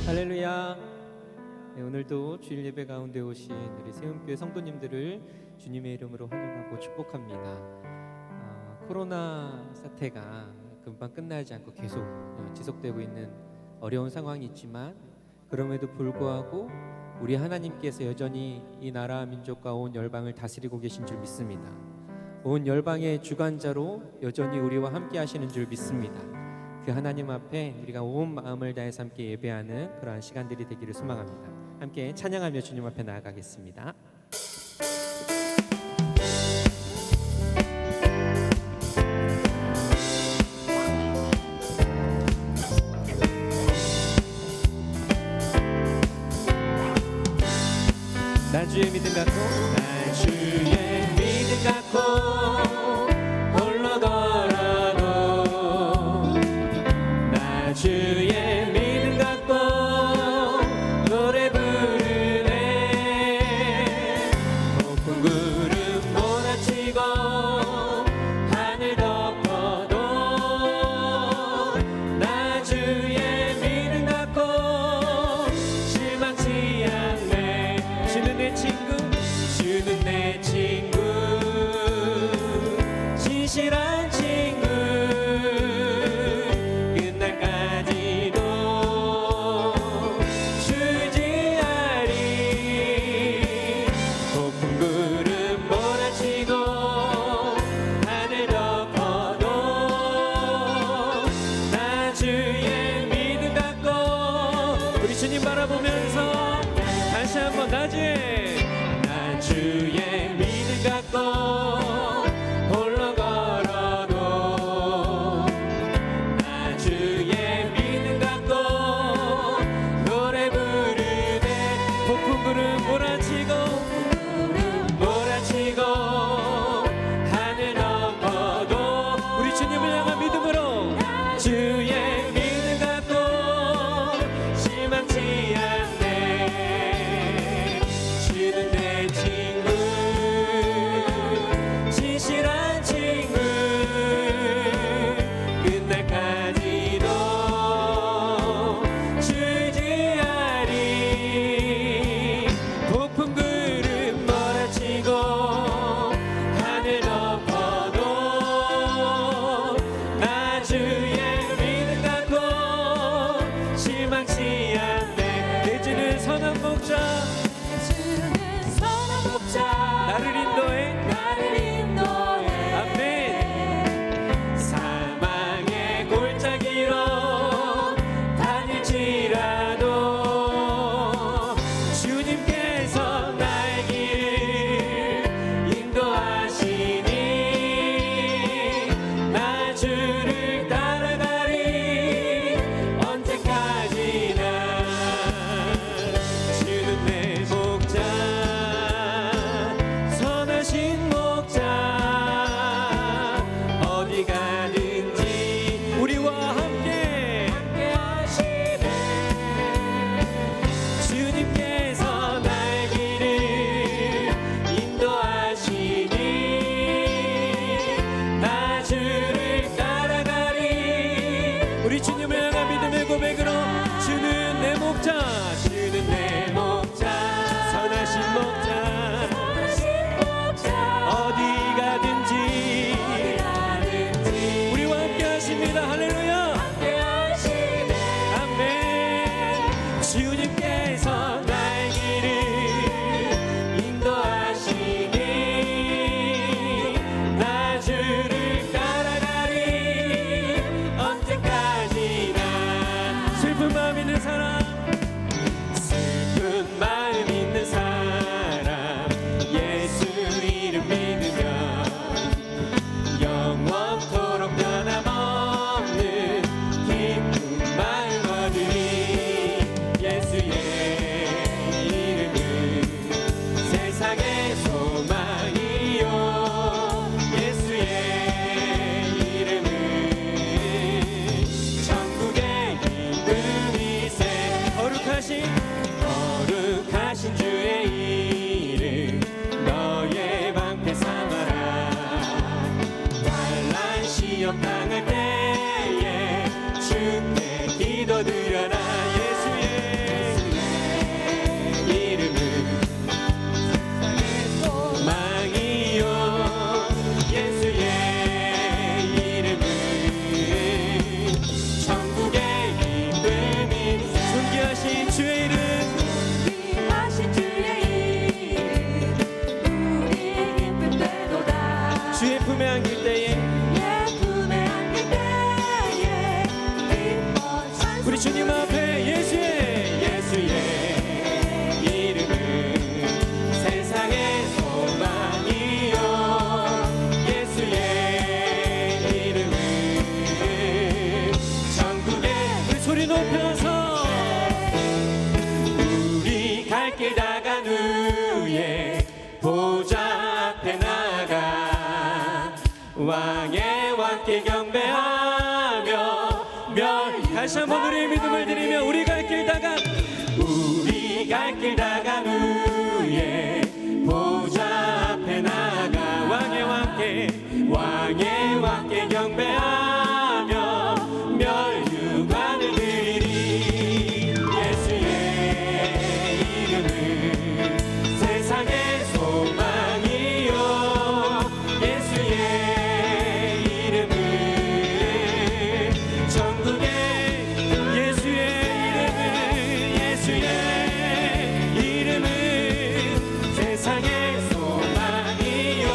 할렐루야. 네, 오늘도 주일 예배 가운데 오신 우리 세움교회 성도님들을 주님의 이름으로 환영하고 축복합니다. 코로나 사태가 금방 끝나지 않고 계속 지속되고 있는 어려운 상황이 있지만, 그럼에도 불구하고 우리 하나님께서 여전히 이 나라 민족과 온 열방을 다스리고 계신 줄 믿습니다. 온 열방의 주관자로 여전히 우리와 함께 하시는 줄 믿습니다. 그 하나님 앞에 우리가 온 마음을 다해서 함께 예배하는 그러한 시간들이 되기를 소망합니다. 함께 찬양하며 주님 앞에 나아가겠습니다. 나 주의 믿음 갖고, 나 주의 믿음 갖고 홀로 걸어도, 나 주의 믿음 갖고 노래 부르네. 높은 구름 몰아치고 하늘 덮어도, 나 주의 믿음 갖고 실망치 않네. 주는 내 친구, 주는 내 친구, 진실한 친구, 끝날까지도 주지하리. 높은 구름 몰아치고 하늘 덮어도, 나 주의 믿음 갖고, 우리 주님 바라보면서 다시 한번 나 주의 믿음 갖고 홀로 걸어도, 나 주의 믿음 갖고 노래 부르네. 폭풍 구름 몰아치고 하늘 덮어도, 우리 주님을 향한 믿음으로 주의 믿음 갖고 실망치 않네. 주는 내 친구, 진실한 친구, 끝날까지도 주지하리. 폭풍 구름 몰아치고 하늘 덮어도, 나 주의 믿음 갖고 실망치 않네. 내 주는 선한 목자, 나를 인도해, 아멘. 사망의 골짜기로 다닐지라도 주님께서 나의 길을 인도하시니, 나 주를 따라가리 언제까지나. 주는 내 목자, 선하신 목자, 어디 가든지 우리와 함께 하시네. 주님께서 나의 길을 인도하시니, 나 주를 따라가리. 우리 주님을 향한 믿음의 고백으로, 주는 내 목자, 주는 내 목자, 선하신 목자, 어디 가든지 우리와 함께 하십니다. 할렐루야, 아멘. 주님께서 나의 길을 인도하시니, 나 주를 따라가리 언제까지나. 슬픈 마음 있는 사람, 슬픈 마음 있는 사람, 예수 이름 믿으면 영원토록 변함없는 기쁜 마음 얻으리. 예수의 이름은 세상의 소망이요, 예수의 이름은 천국의 기쁨이세. 거룩하신 주의 이름 너의 방패 삼아라. 환난 시험 당할 때에 주께 기도드려라. 예수의 우리 주님 앞에 예수의 이름은 세상의 소망이요 예수의 이름은 전국에 우리 소리 높여서 우리 갈 길 다간 후에 보좌 앞에 나가 왕의 왕께 경배하며 다시 한번 우리의 믿음을 드리며 우리 갈 길 다간 후에 보좌 앞에 나가 왕의 왕께 경배하며 멸류관을 드리리 예수의 이름은 세상의 소망이요 예수의 이름은 전국에 예수의 이름은 세상의 소망이요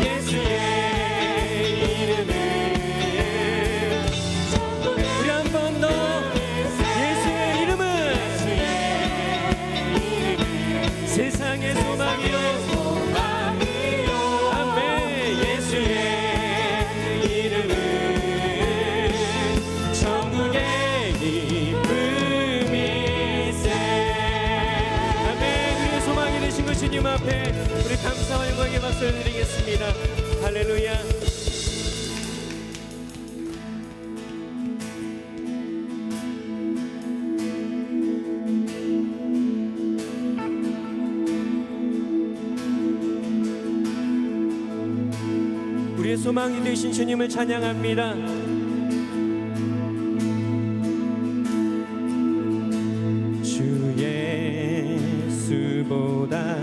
예수의 이름은 우리 한 번 더 예수의 이름은 세상의 소망이요 아멘 예수의 이름은 천국의 기쁨일세 아멘 우리의 소망이 되신 그 주님 앞에 우리 감사와 영광의 박수를 드리겠습니다 할렐루야 우리의 소망이 되신 주님을 찬양합니다. 주 예수보다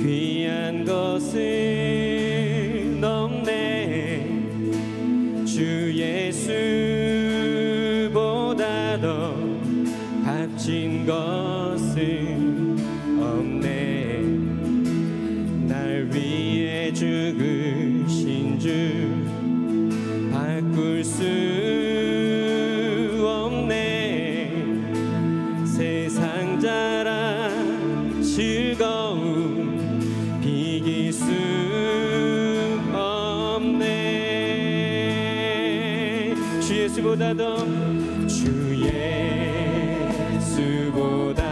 귀한 것은 없네 주 예수보다 더 값진 것은 없네 날 위해 죽으신 주 바꿀 수 없네 세상 자랑 즐거움 비길 수 없네 주 예수보다 더 주 예수보다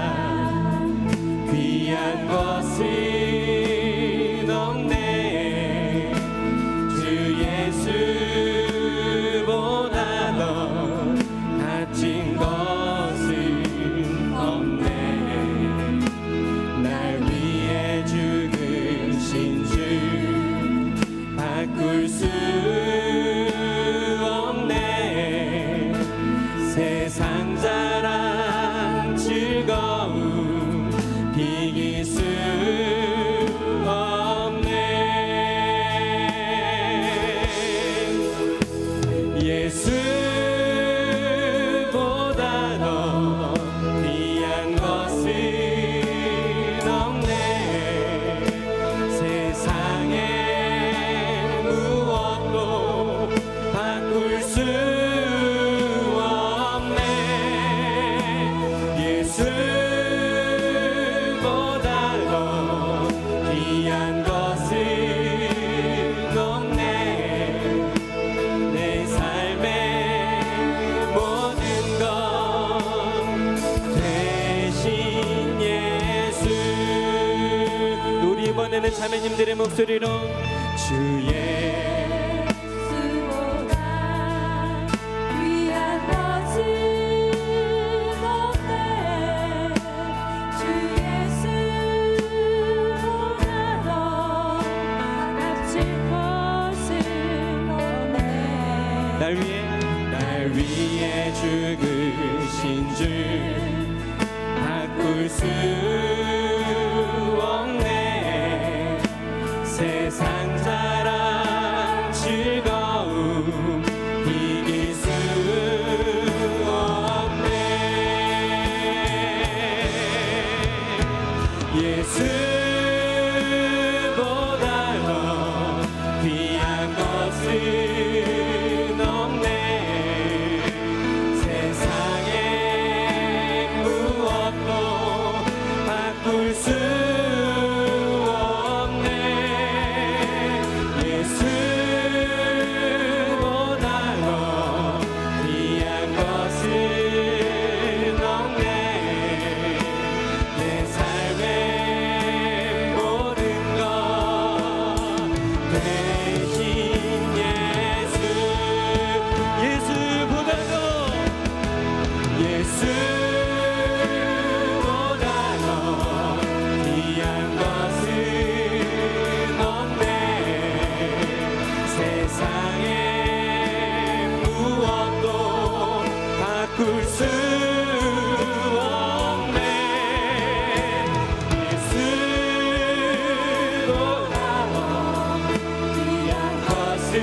귀한 것은 없네 주 예수보다 더 값진 것은 없네 날 위해 죽으신 주 바꿀 수 없네 세상 자랑 즐거움 비길 수 없네 예수보다 더 귀한 것은 없네 세상에 무엇도 바꿀 수 없네 예수보다 더 귀한 것은 없네 내 삶의 모든 것 대신 예수 우리 이번에는 자매님들의 목소리로 주의 예수보다 귀한 것은 없네 주 예수보다 더 값진 것은 없네 날 위해 죽으신 주 바꿀 수 없네 세상 자랑 예수보다 더 귀한 것은 없네. 세상에 무엇도 바꿀 수 없네. 예수보다 더 귀한 것은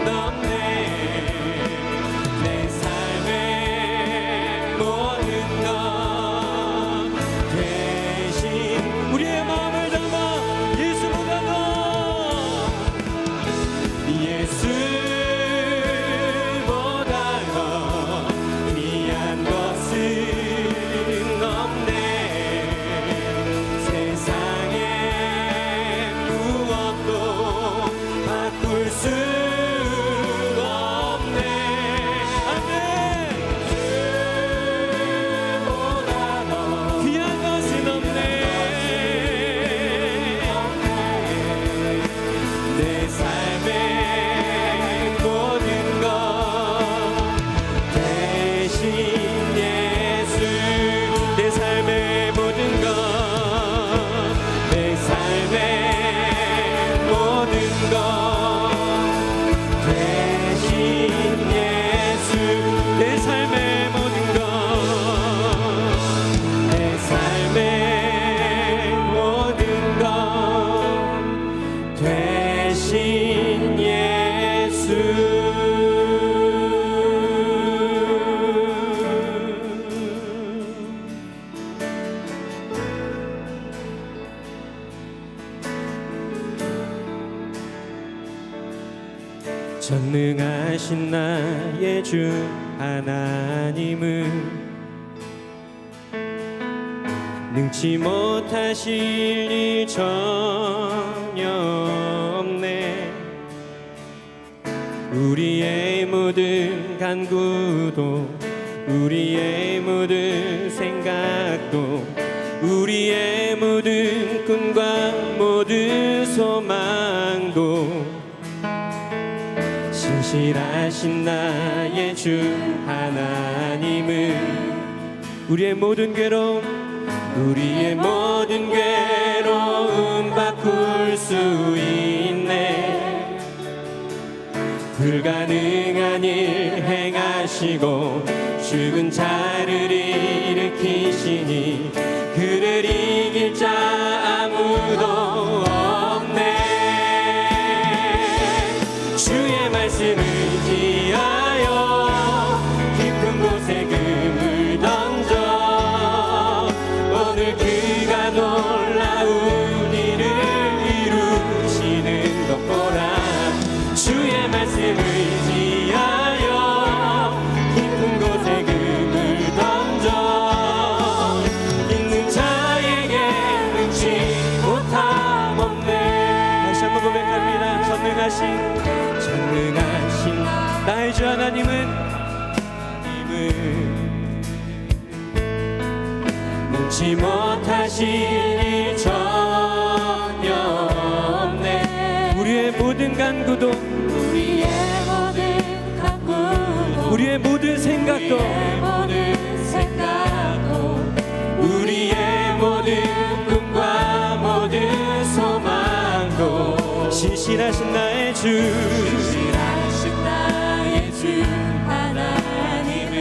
없네. 내 삶의 모든 것 대신 우리의 마음을 담아 예수보다 더 예수보다 더 귀한 것은 없네. 세상에 무엇도 바꿀 수 없네. 아멘. 예수보다 더 귀한 것은 없네. 내 삶의 모든 것 대신 예수. 내 삶의 모든 것 내 삶의 모든 것 대신 예수. 내 삶의 모든 것 내 삶의 모든 것 대신 예수. 전능하신 나의 주 하나님은 능치 못하실 일 전혀 없네. 우리의 모든 간구도 우리의 모든 생각도 우리의 모든 꿈과 모든 소망도 신실하신 나의 주 하나님은 우리의 모든 괴로움 우리의 모든 괴로움 바꿀 수 있네. 불가능한 일 행하시고 죽은 자를 일으키시니 그를 이길 자 아무도 없네. 주의 말씀을 지하여 깊은 곳에 금을 던져 오늘 그가 놀라운 일을 이루시는 것 보라. 주의 말씀을 지하여 깊은 곳에 금을 던져 있는 자에게 능치 못함 없네. 다시 한번 고백합니다. 전능하신 나의 주 하나님은 능치 못하실 일 전혀 없네. 우리의 모든 간구도 우리의 모든 간구도 우리의 모든 생각도 우리의 모든 꿈과 모든 소망도 신실하신 나의 주 하나님은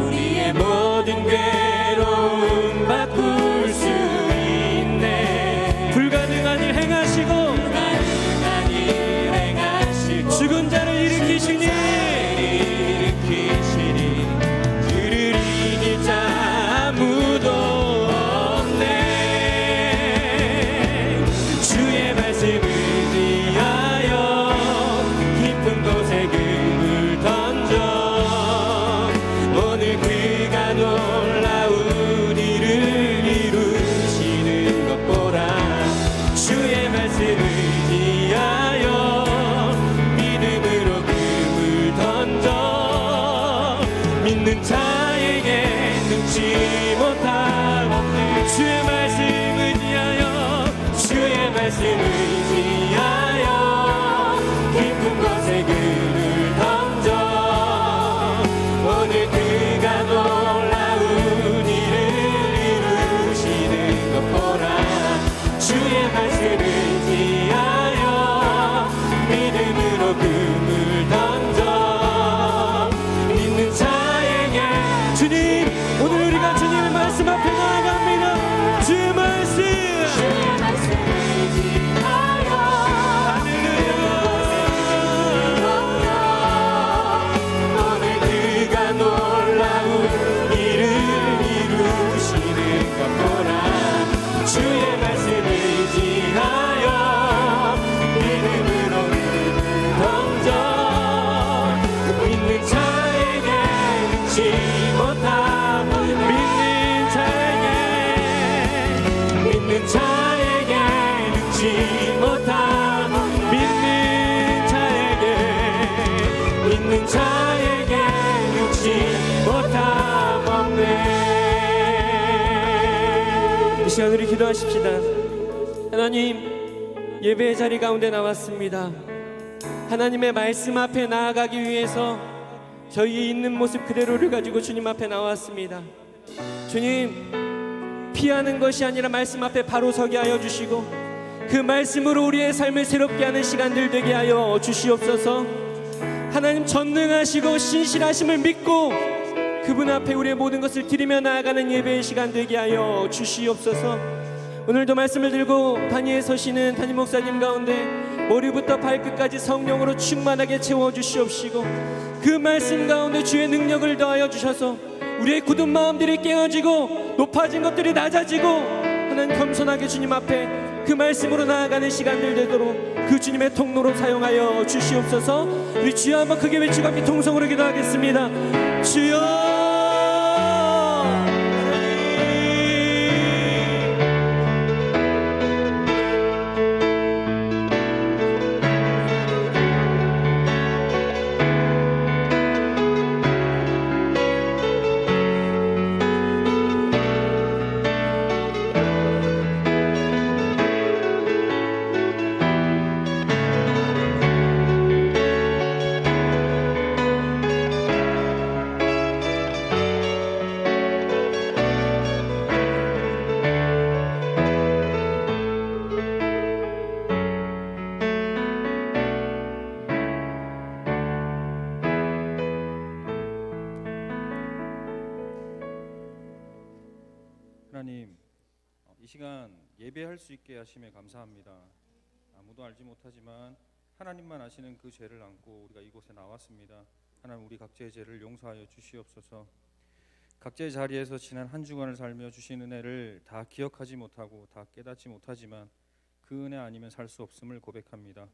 우리의 모든 괴로움 바꿀 수 있네. 불가능한 일 행하시고 죽은 자를 일으키시니 그를 이길 자 아무도 없네. 주의 말씀을 지하여 깊은 곳에 금을 던져 오늘 그가 놀라운 일을 이루시는 것 보라. 주의 말씀을 지하여 믿음으로 금을 던져 시간 우리 기도하십시다. 하나님, 예배의 자리 가운데 나왔습니다. 하나님의 말씀 앞에 나아가기 위해서 저희 있는 모습 그대로를 가지고 주님 앞에 나왔습니다. 주님, 피하는 것이 아니라 말씀 앞에 바로 서게 하여 주시고 그 말씀으로 우리의 삶을 새롭게 하는 시간들 되게 하여 주시옵소서. 하나님, 전능하시고 신실하심을 믿고 그분 앞에 우리의 모든 것을 드리며 나아가는 예배의 시간 되게 하여 주시옵소서. 오늘도 말씀을 들고 단위에 서시는 담임 목사님 가운데 머리부터 발끝까지 성령으로 충만하게 채워주시옵시고 그 말씀 가운데 주의 능력을 더하여 주셔서 우리의 굳은 마음들이 깨어지고 높아진 것들이 낮아지고 하나님, 겸손하게 주님 앞에 그 말씀으로 나아가는 시간들 되도록 그 주님의 통로로 사용하여 주시옵소서. 우리 주여 한번 크게 외치고 함께 통성으로 기도하겠습니다. 주여, 하나님, 이 시간 예배할 수 있게 하심에 감사합니다. 아무도 알지 못하지만 하나님만 아시는 그 죄를 안고 우리가 이곳에 나왔습니다. 하나님, 우리 각자의 죄를 용서하여 주시옵소서. 각자의 자리에서 지난 한 주간을 살며 주신 은혜를 다 기억하지 못하고 다 깨닫지 못하지만 그 은혜 아니면 살 수 없음을 고백합니다.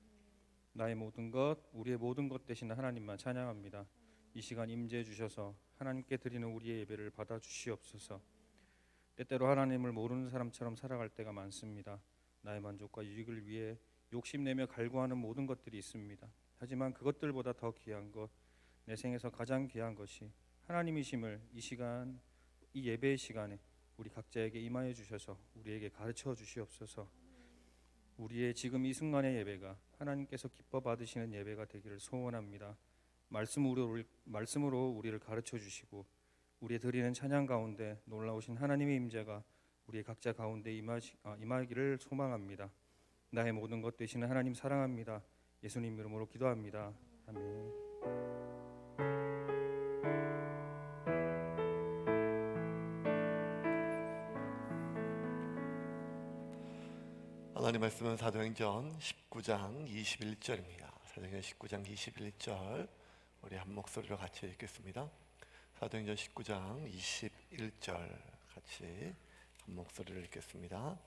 나의 모든 것, 우리의 모든 것 되신 하나님만 찬양합니다. 이 시간 임재해 주셔서 하나님께 드리는 우리의 예배를 받아 주시옵소서. 때때로 하나님을 모르는 사람처럼 살아갈 때가 많습니다. 나의 만족과 유익을 위해 욕심내며 갈구하는 모든 것들이 있습니다. 하지만 그것들보다 더 귀한 것, 내 생에서 가장 귀한 것이 하나님이심을 이 시간, 이 예배의 시간에 우리 각자에게 임하여 주셔서 우리에게 가르쳐 주시옵소서. 우리의 지금 이 순간의 예배가 하나님께서 기뻐 받으시는 예배가 되기를 소원합니다. 말씀으로 우리를 가르쳐 주시고 우리의 드리는 찬양 가운데 놀라우신 하나님의 임재가 우리의 각자 가운데 임하기를 소망합니다. 나의 모든 것 되시는 하나님 사랑합니다. 예수님 이름으로 기도합니다. 아멘. 하나님 말씀은 사도행전 19장 21절입니다. 사도행전 19장 21절 우리 한 목소리로 같이 읽겠습니다. 사도행전 19장 21절 같이 한 목소리를 읽겠습니다.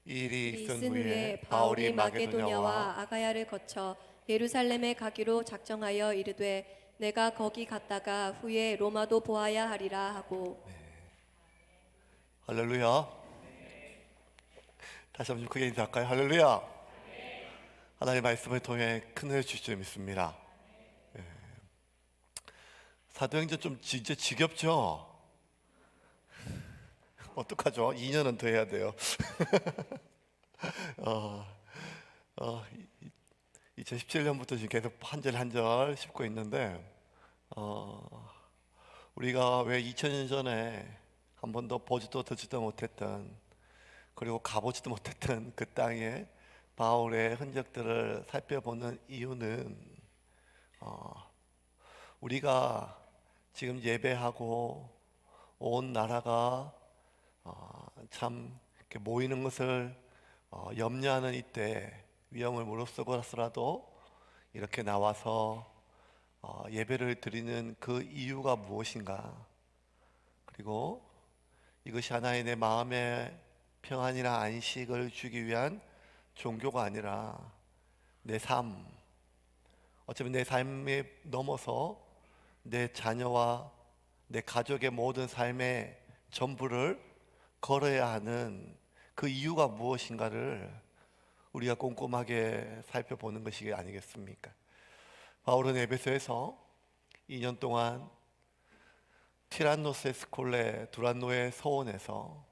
이 일이 있은 후에 바울이 마게도냐와 아가야를 거쳐 예루살렘에 가기로 작정하여 이르되 내가 거기 갔다가 후에 로마도 보아야 하리라 하고. 할렐루야. 다시 한번 크게 인사할까요? 할렐루야. 하나님의 말씀을 통해 큰 은혜 주실 줄 믿습니다. 사도행전 좀 진짜 지겹죠? 어떡하죠? 2년은 더 해야 돼요. 2017년부터 지금 계속 한 절 한 절 씹고 있는데 우리가 왜 2000년 전에 한 번도 보지도 듣지도 못했던, 그리고 가보지도 못했던 그 땅에 바울의 흔적들을 살펴보는 이유는 우리가 지금 예배하고 온 나라가 참 이렇게 모이는 것을 염려하는 이때 위험을 무릅쓰고서라도 이렇게 나와서 예배를 드리는 그 이유가 무엇인가, 그리고 이것이 하나의 내 마음의 평안이나 안식을 주기 위한 종교가 아니라 내 삶, 어쩌면 내 삶에 넘어서 내 자녀와 내 가족의 모든 삶의 전부를 걸어야 하는 그 이유가 무엇인가를 우리가 꼼꼼하게 살펴보는 것이 아니겠습니까? 바울은 에베소에서 2년 동안 티란노스 콜레 두란노의 소원에서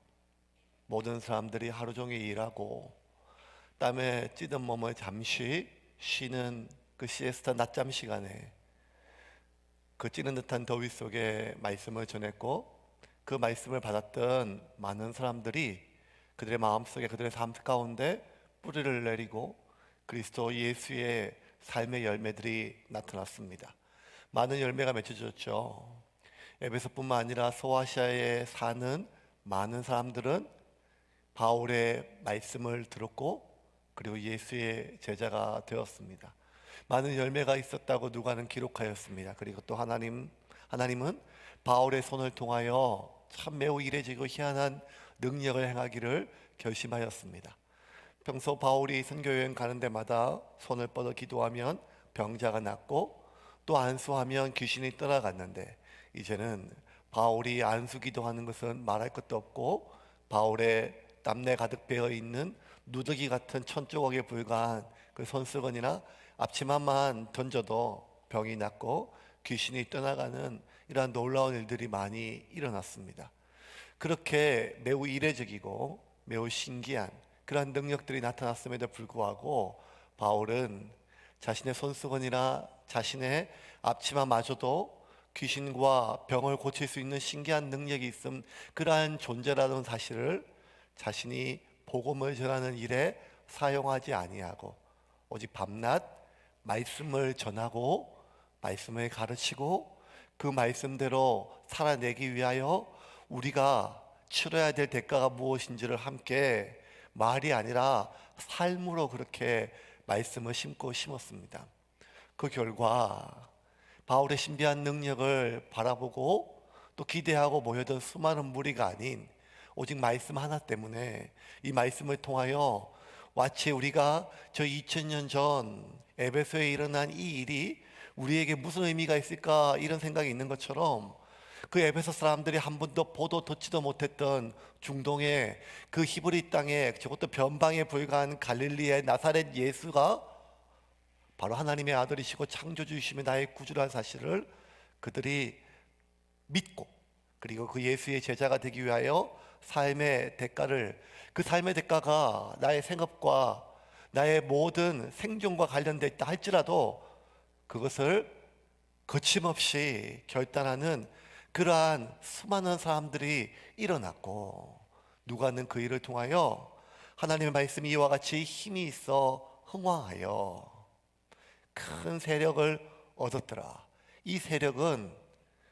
모든 사람들이 하루 종일 일하고 땀에 찌든 몸을 잠시 쉬는 그 시에스타 낮잠 시간에 그 찌는 듯한 더위 속에 말씀을 전했고, 그 말씀을 받았던 많은 사람들이 그들의 마음속에, 그들의 삶 가운데 뿌리를 내리고 그리스도 예수의 삶의 열매들이 나타났습니다. 많은 열매가 맺혀졌죠. 에베소뿐만 아니라 소아시아에 사는 많은 사람들은 바울의 말씀을 들었고 그리고 예수의 제자가 되었습니다. 많은 열매가 있었다고 누가는 기록하였습니다. 그리고 또 하나님은 바울의 손을 통하여 참 매우 이례적이고 희한한 능력을 행하기를 결심하였습니다. 평소 바울이 선교여행 가는 데마다 손을 뻗어 기도하면 병자가 낫고 또 안수하면 귀신이 떠나갔는데, 이제는 바울이 안수 기도하는 것은 말할 것도 없고 바울의 땀내 가득 배어 있는 누더기 같은 천조각에 불과한 그 손수건이나 앞치마만 던져도 병이 낫고 귀신이 떠나가는 이러한 놀라운 일들이 많이 일어났습니다. 그렇게 매우 이례적이고 매우 신기한 그러한 능력들이 나타났음에도 불구하고 바울은 자신의 손수건이나 자신의 앞치마마저도 귀신과 병을 고칠 수 있는 신기한 능력이 있음, 그러한 존재라는 사실을 자신이 복음을 전하는 일에 사용하지 아니하고 오직 밤낮 말씀을 전하고 말씀을 가르치고 그 말씀대로 살아내기 위하여 우리가 치러야 될 대가가 무엇인지를 함께 말이 아니라 삶으로 그렇게 말씀을 심었습니다. 그 결과 바울의 신비한 능력을 바라보고 또 기대하고 모여든 수많은 무리가 아닌 오직 말씀 하나 때문에, 이 말씀을 통하여 마치 우리가 저 2000년 전 에베소에 일어난 이 일이 우리에게 무슨 의미가 있을까 이런 생각이 있는 것처럼, 그 에베소 사람들이 한 번도 보도 듣지도 못했던 중동의 그 히브리 땅에, 저것도 변방에 불과한 갈릴리의 나사렛 예수가 바로 하나님의 아들이시고 창조주이시며 나의 구주라는 사실을 그들이 믿고 그리고 그 예수의 제자가 되기 위하여 삶의 대가를, 그 삶의 대가가 나의 생업과 나의 모든 생존과 관련되어 있다 할지라도 그것을 거침없이 결단하는 그러한 수많은 사람들이 일어났고, 누가는 그 일을 통하여 하나님의 말씀이 이와 같이 힘이 있어 흥왕하여 큰 세력을 얻었더라. 이 세력은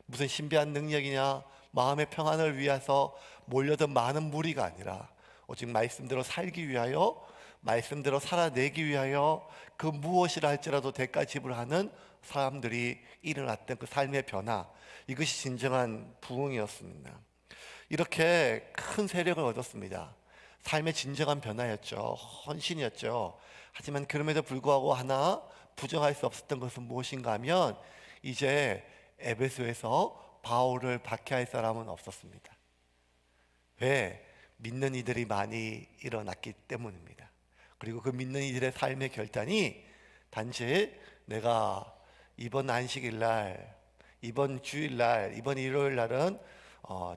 무슨 신비한 능력이냐, 마음의 평안을 위해서 몰려든 많은 무리가 아니라 오직 말씀대로 살기 위하여, 말씀대로 살아내기 위하여 그 무엇이라 할지라도 대가 지불하는 사람들이 일어났던 그 삶의 변화, 이것이 진정한 부흥이었습니다. 이렇게 큰 세력을 얻었습니다. 삶의 진정한 변화였죠. 헌신이었죠. 하지만 그럼에도 불구하고 하나 부정할 수 없었던 것은 무엇인가 하면 이제 에베소에서 바울을 박해할 사람은 없었습니다. 왜? 믿는 이들이 많이 일어났기 때문입니다. 그리고 그 믿는 이들의 삶의 결단이 단지 내가 이번 안식일날, 이번 주일날, 이번 일요일날은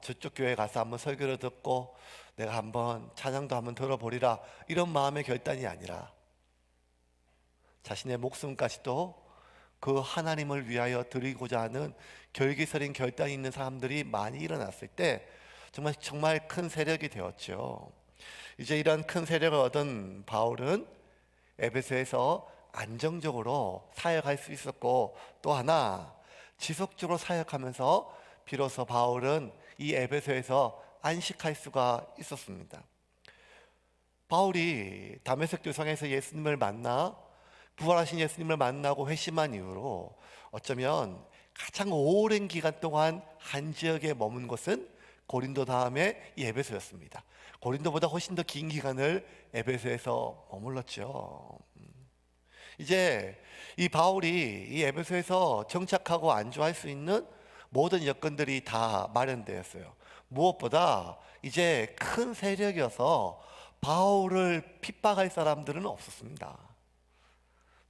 저쪽 교회 가서 한번 설교를 듣고 내가 한번 찬양도 한번 들어보리라, 이런 마음의 결단이 아니라 자신의 목숨까지도 그 하나님을 위하여 드리고자 하는 결기서린 결단이 있는 사람들이 많이 일어났을 때 정말 큰 세력이 되었죠. 이제 이런 큰 세력을 얻은 바울은 에베소에서 안정적으로 사역할 수 있었고, 또 하나 지속적으로 사역하면서 비로소 바울은 이 에베소에서 안식할 수가 있었습니다. 바울이 다메섹 도상에서 예수님을 만나 부활하신 예수님을 만나고 회심한 이후로 어쩌면 가장 오랜 기간 동안 한 지역에 머문 곳은 고린도 다음에 이 에베소였습니다. 고린도보다 훨씬 더 긴 기간을 에베소에서 머물렀죠. 이제 이 바울이 이 에베소에서 정착하고 안주할 수 있는 모든 여건들이 다 마련되었어요. 무엇보다 이제 큰 세력이어서 바울을 핍박할 사람들은 없었습니다.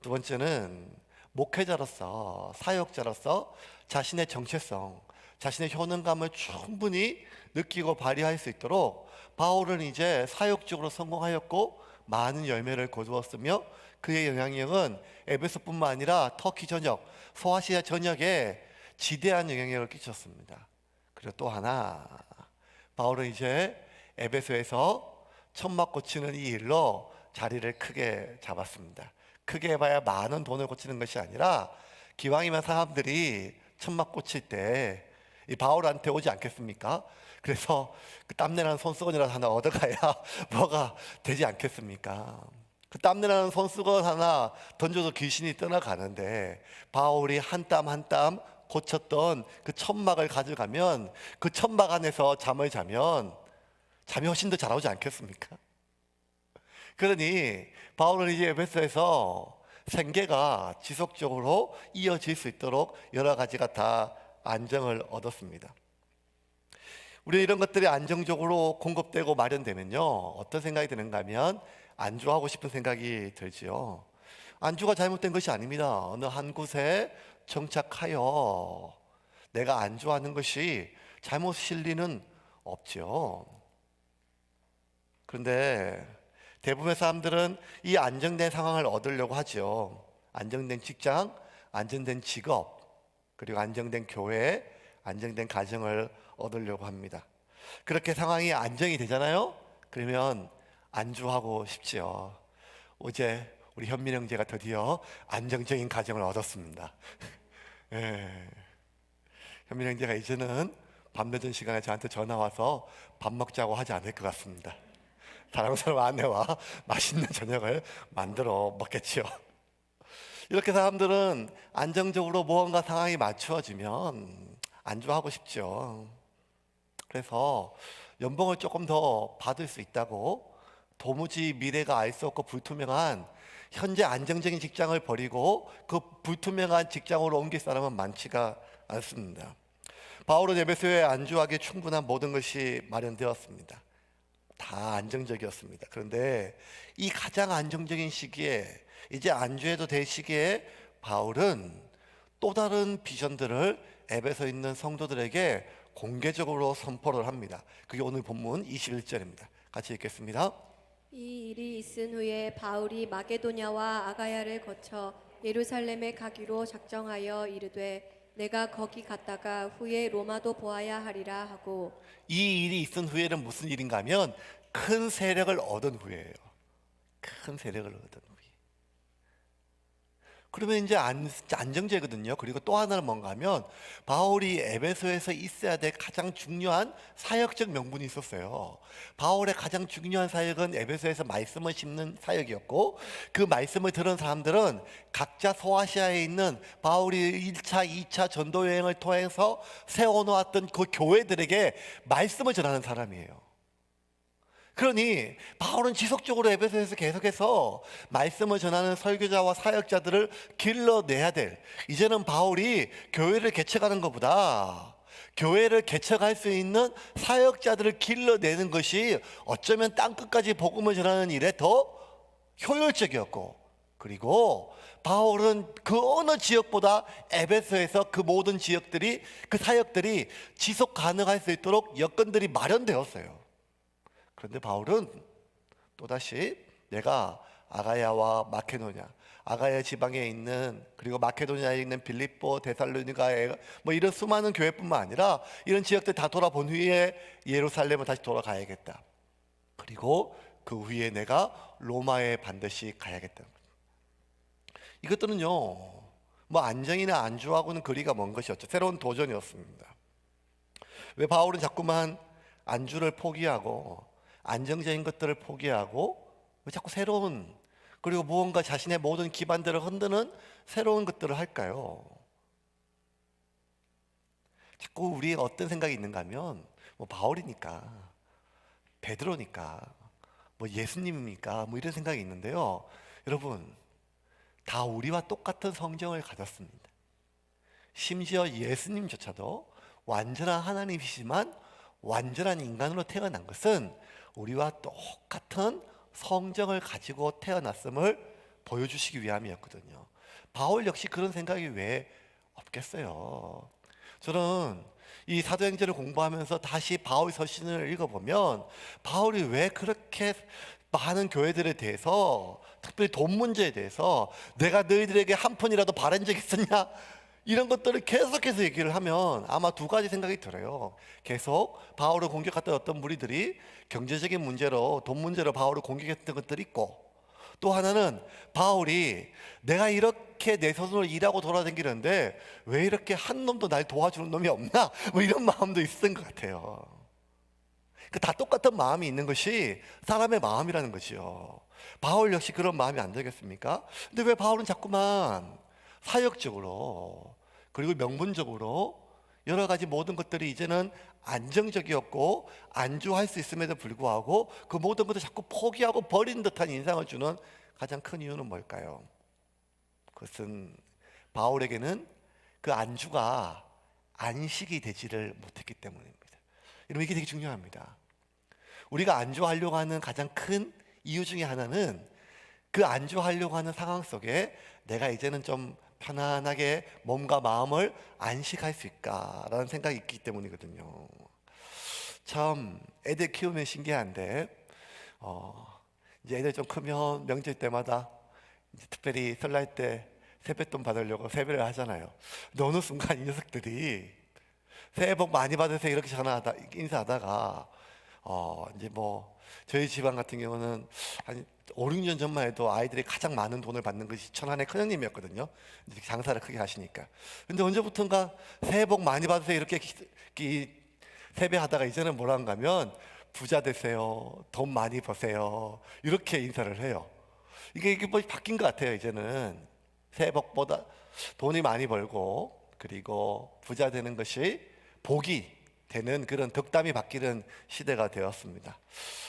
두 번째는 목회자로서, 사역자로서 자신의 정체성, 자신의 효능감을 충분히 느끼고 발휘할 수 있도록 바울은 이제 사역적으로 성공하였고 많은 열매를 거두었으며 그의 영향력은 에베소뿐만 아니라 터키 전역, 소아시아 전역에 지대한 영향력을 끼쳤습니다. 그리고 또 하나, 바울은 이제 에베소에서 천막 고치는 이 일로 자리를 크게 잡았습니다. 크게 해봐야 많은 돈을 고치는 것이 아니라 기왕이면 사람들이 천막 고칠 때 이 바울한테 오지 않겠습니까? 그래서 그 땀내나는 손수건이라도 하나 얻어가야 뭐가 되지 않겠습니까? 그 땀내나는 손수건 하나 던져도 귀신이 떠나가는데 바울이 한 땀 한 땀 고쳤던 그 천막을 가져가면 그 천막 안에서 잠을 자면 잠이 훨씬 더 잘 오지 않겠습니까? 그러니 바울은 이제 에베소에서 생계가 지속적으로 이어질 수 있도록 여러 가지가 다 안정을 얻었습니다. 우리 이런 것들이 안정적으로 공급되고 마련되면요, 어떤 생각이 드는가 하면 안주하고 싶은 생각이 들지요. 안주가 잘못된 것이 아닙니다. 어느 한 곳에 정착하여 내가 안주하는 것이 잘못일 리는 없죠. 그런데 대부분의 사람들은 이 안정된 상황을 얻으려고 하죠. 안정된 직장, 안정된 직업, 그리고 안정된 교회, 안정된 가정을 얻으려고 합니다. 그렇게 상황이 안정이 되잖아요. 그러면 안주하고 싶지요. 어제 우리 현민 형제가 드디어 안정적인 가정을 얻었습니다. 예. 현민 형제가 이제는 밤늦은 시간에 저한테 전화 와서 밥 먹자고 하지 않을 것 같습니다. 사랑스러운 아내와 맛있는 저녁을 만들어 먹겠지요. 이렇게 사람들은 안정적으로 무언가 상황이 맞추어지면 안주하고 싶죠. 그래서 연봉을 조금 더 받을 수 있다고 도무지 미래가 알 수 없고 불투명한 현재 안정적인 직장을 버리고 그 불투명한 직장으로 옮길 사람은 많지가 않습니다. 바울은 에베소에 안주하기에 충분한 모든 것이 마련되었습니다. 다 안정적이었습니다. 그런데 이 가장 안정적인 시기에 이제 안주해도 될 시기에 바울은 또 다른 비전들을 에베소에 있는 성도들에게 공개적으로 선포를 합니다. 그게 오늘 본문 21절입니다. 같이 읽겠습니다. 이 일이 있은 후에 바울이 마게도냐와 아가야를 거쳐 예루살렘에 가기로 작정하여 이르되 내가 거기 갔다가 후에 로마도 보아야 하리라 하고. 이 일이 있은 후에는 무슨 일인가 하면 큰 세력을 얻은 후에요. 큰 세력을 얻은 후에. 그러면 이제 안정제거든요. 그리고 또 하나는 뭔가 하면 바울이 에베소에서 있어야 될 가장 중요한 사역적 명분이 있었어요. 바울의 가장 중요한 사역은 에베소에서 말씀을 심는 사역이었고, 그 말씀을 들은 사람들은 각자 소아시아에 있는 바울이 1차, 2차 전도 여행을 통해서 세워놓았던 그 교회들에게 말씀을 전하는 사람이에요. 그러니 바울은 지속적으로 에베소에서 계속해서 말씀을 전하는 설교자와 사역자들을 길러내야 될, 이제는 바울이 교회를 개척하는 것보다 교회를 개척할 수 있는 사역자들을 길러내는 것이 어쩌면 땅끝까지 복음을 전하는 일에 더 효율적이었고, 그리고 바울은 그 어느 지역보다 에베소에서 그 모든 지역들이, 그 사역들이 지속 가능할 수 있도록 여건들이 마련되었어요. 그런데 바울은 또다시 내가 아가야와 마케도냐, 아가야 지방에 있는, 그리고 마케도냐에 있는 빌립보, 데살로니가에 뭐 이런 수많은 교회뿐만 아니라 이런 지역들 다 돌아본 후에 예루살렘을 다시 돌아가야겠다. 그리고 그 후에 내가 로마에 반드시 가야겠다. 이것들은요, 뭐 안정이나 안주하고는 거리가 먼 것이었죠. 새로운 도전이었습니다. 왜 바울은 자꾸만 안주를 포기하고 안정적인 것들을 포기하고 왜 자꾸 새로운, 그리고 무언가 자신의 모든 기반들을 흔드는 새로운 것들을 할까요? 자꾸 우리가 어떤 생각이 있는가 하면 뭐 바울이니까, 베드로니까, 뭐 예수님이니까 뭐 이런 생각이 있는데요. 여러분, 다 우리와 똑같은 성정을 가졌습니다. 심지어 예수님조차도 완전한 하나님이시지만 완전한 인간으로 태어난 것은 우리와 똑같은 성정을 가지고 태어났음을 보여주시기 위함이었거든요. 바울 역시 그런 생각이 왜 없겠어요? 저는 이 사도행전을 공부하면서 다시 바울 서신을 읽어보면 바울이 왜 그렇게 많은 교회들에 대해서, 특별히 돈 문제에 대해서 내가 너희들에게 한 푼이라도 바란 적 있었냐? 이런 것들을 계속해서 얘기를 하면 아마 두 가지 생각이 들어요. 계속 바울을 공격했던 어떤 무리들이 경제적인 문제로, 돈 문제로 바울을 공격했던 것들이 있고, 또 하나는 바울이 내가 이렇게 내 손으로 일하고 돌아다니는데 왜 이렇게 한 놈도 날 도와주는 놈이 없나? 뭐 이런 마음도 있었던 것 같아요. 다 똑같은 마음이 있는 것이 사람의 마음이라는 거지요. 바울 역시 그런 마음이 안 되겠습니까? 근데 왜 바울은 자꾸만 사역적으로 그리고 명분적으로 여러 가지 모든 것들이 이제는 안정적이었고 안주할 수 있음에도 불구하고 그 모든 것을 자꾸 포기하고 버린 듯한 인상을 주는 가장 큰 이유는 뭘까요? 그것은 바울에게는 그 안주가 안식이 되지를 못했기 때문입니다. 여러분, 이게 되게 중요합니다. 우리가 안주하려고 하는 가장 큰 이유 중에 하나는 그 안주하려고 하는 상황 속에 내가 이제는 좀 편안하게 몸과 마음을 안식할 수 있을까라는 생각이 있기 때문이거든요. 참 애들 키우면 신기한데 이제 애들 좀 크면 명절 때마다 이제 특별히 설날 때 세뱃돈 받으려고 세배를 하잖아요. 근데 어느 순간 이 녀석들이 새해 복 많이 받으세요 이렇게 인사하다가 이제 뭐 저희 집안 같은 경우는 한 5, 6년 전만 해도 아이들이 가장 많은 돈을 받는 것이 천안의 큰형님이었거든요. 장사를 크게 하시니까. 근데 언제부턴가 새해 복 많이 받으세요 이렇게 세배하다가 이제는 뭐라는가 하면 부자 되세요, 돈 많이 버세요 이렇게 인사를 해요. 이게 뭐 바뀐 것 같아요. 이제는 새해 복보다 돈이 많이 벌고 그리고 부자 되는 것이 복이 되는 그런 덕담이 바뀌는 시대가 되었습니다.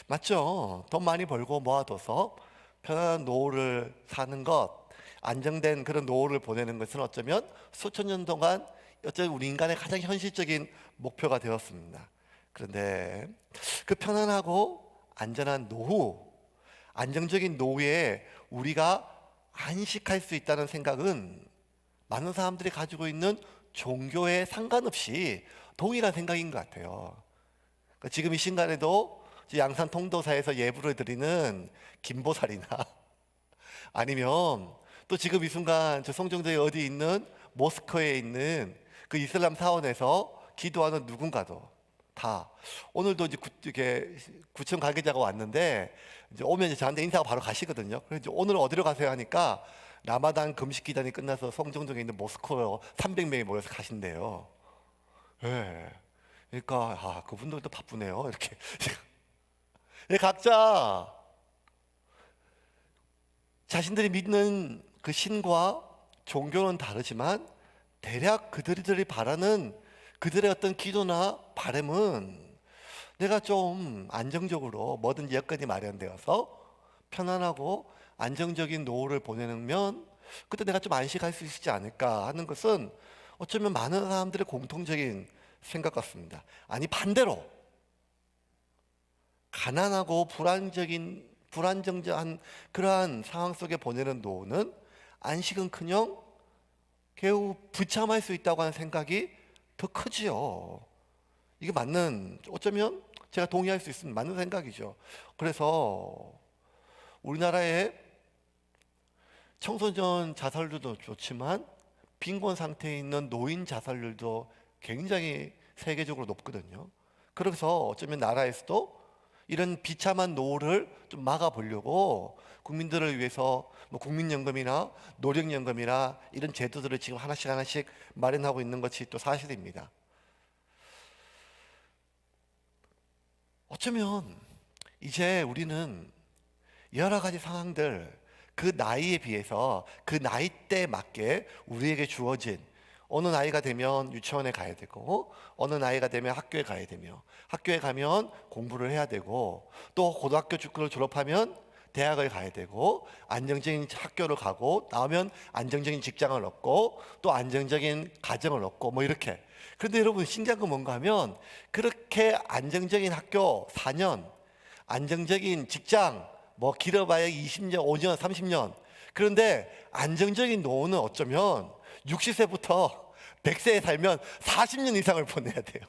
맞죠? 돈 많이 벌고 모아둬서 편안한 노후를 사는 것, 안정된 그런 노후를 보내는 것은 어쩌면 수천 년 동안 어쩌면 우리 인간의 가장 현실적인 목표가 되었습니다. 그런데 그 편안하고 안전한 노후, 안정적인 노후에 우리가 안식할 수 있다는 생각은 많은 사람들이 가지고 있는 종교에 상관없이 동일한 생각인 것 같아요. 그러니까 지금 이 순간에도 양산 통도사에서 예불을 드리는 김보살이나 아니면 또 지금 이 순간 저 송정도에 어디 있는 모스크에 있는 그 이슬람 사원에서 기도하는 누군가도 다 오늘도 이제 구청 관계자가 왔는데 이제 오면 이제 저한테 인사하고 바로 가시거든요. 그래서 오늘 어디로 가세요 하니까 라마단 금식 기간이 끝나서 송정동에 있는 모스크로 300명이 모여서 가신대요. 네. 그러니까 그분들도 바쁘네요. 이렇게 각자 자신들이 믿는 그 신과 종교는 다르지만 대략 그들이 바라는 그들의 어떤 기도나 바람은 내가 좀 안정적으로 뭐든지 여건이 마련되어서 편안하고 안정적인 노후를 보내면 그때 내가 좀 안식할 수 있지 않을까 하는 것은 어쩌면 많은 사람들의 공통적인 생각 같습니다. 아니 반대로 가난하고 불안정한 그러한 상황 속에 보내는 노후는 안식은커녕 겨우 부참할 수 있다고 하는 생각이 더 크지요. 이게 어쩌면 제가 동의할 수 있으면 맞는 생각이죠. 그래서 우리나라의 청소년 자살률도 좋지만 빈곤 상태에 있는 노인 자살률도 굉장히 세계적으로 높거든요. 그래서 어쩌면 나라에서도 이런 비참한 노후를 좀 막아보려고 국민들을 위해서 뭐 국민연금이나 노령연금이나 이런 제도들을 지금 하나씩 마련하고 있는 것이 또 사실입니다. 어쩌면 이제 우리는 여러 가지 상황들 그 나이에 비해서 그 나이대에 맞게 우리에게 주어진 어느 나이가 되면 유치원에 가야 되고 어느 나이가 되면 학교에 가야 되며 학교에 가면 공부를 해야 되고 또 고등학교 축구를 졸업하면 대학을 가야 되고 안정적인 학교를 가고 나오면 안정적인 직장을 얻고 또 안정적인 가정을 얻고 뭐 이렇게. 그런데 여러분 신기한 건 뭔가 하면 그렇게 안정적인 학교 4년 안정적인 직장 뭐 길어봐야 20년 5년 30년 그런데 안정적인 노후는 어쩌면 60세부터 100세에 살면 40년 이상을 보내야 돼요.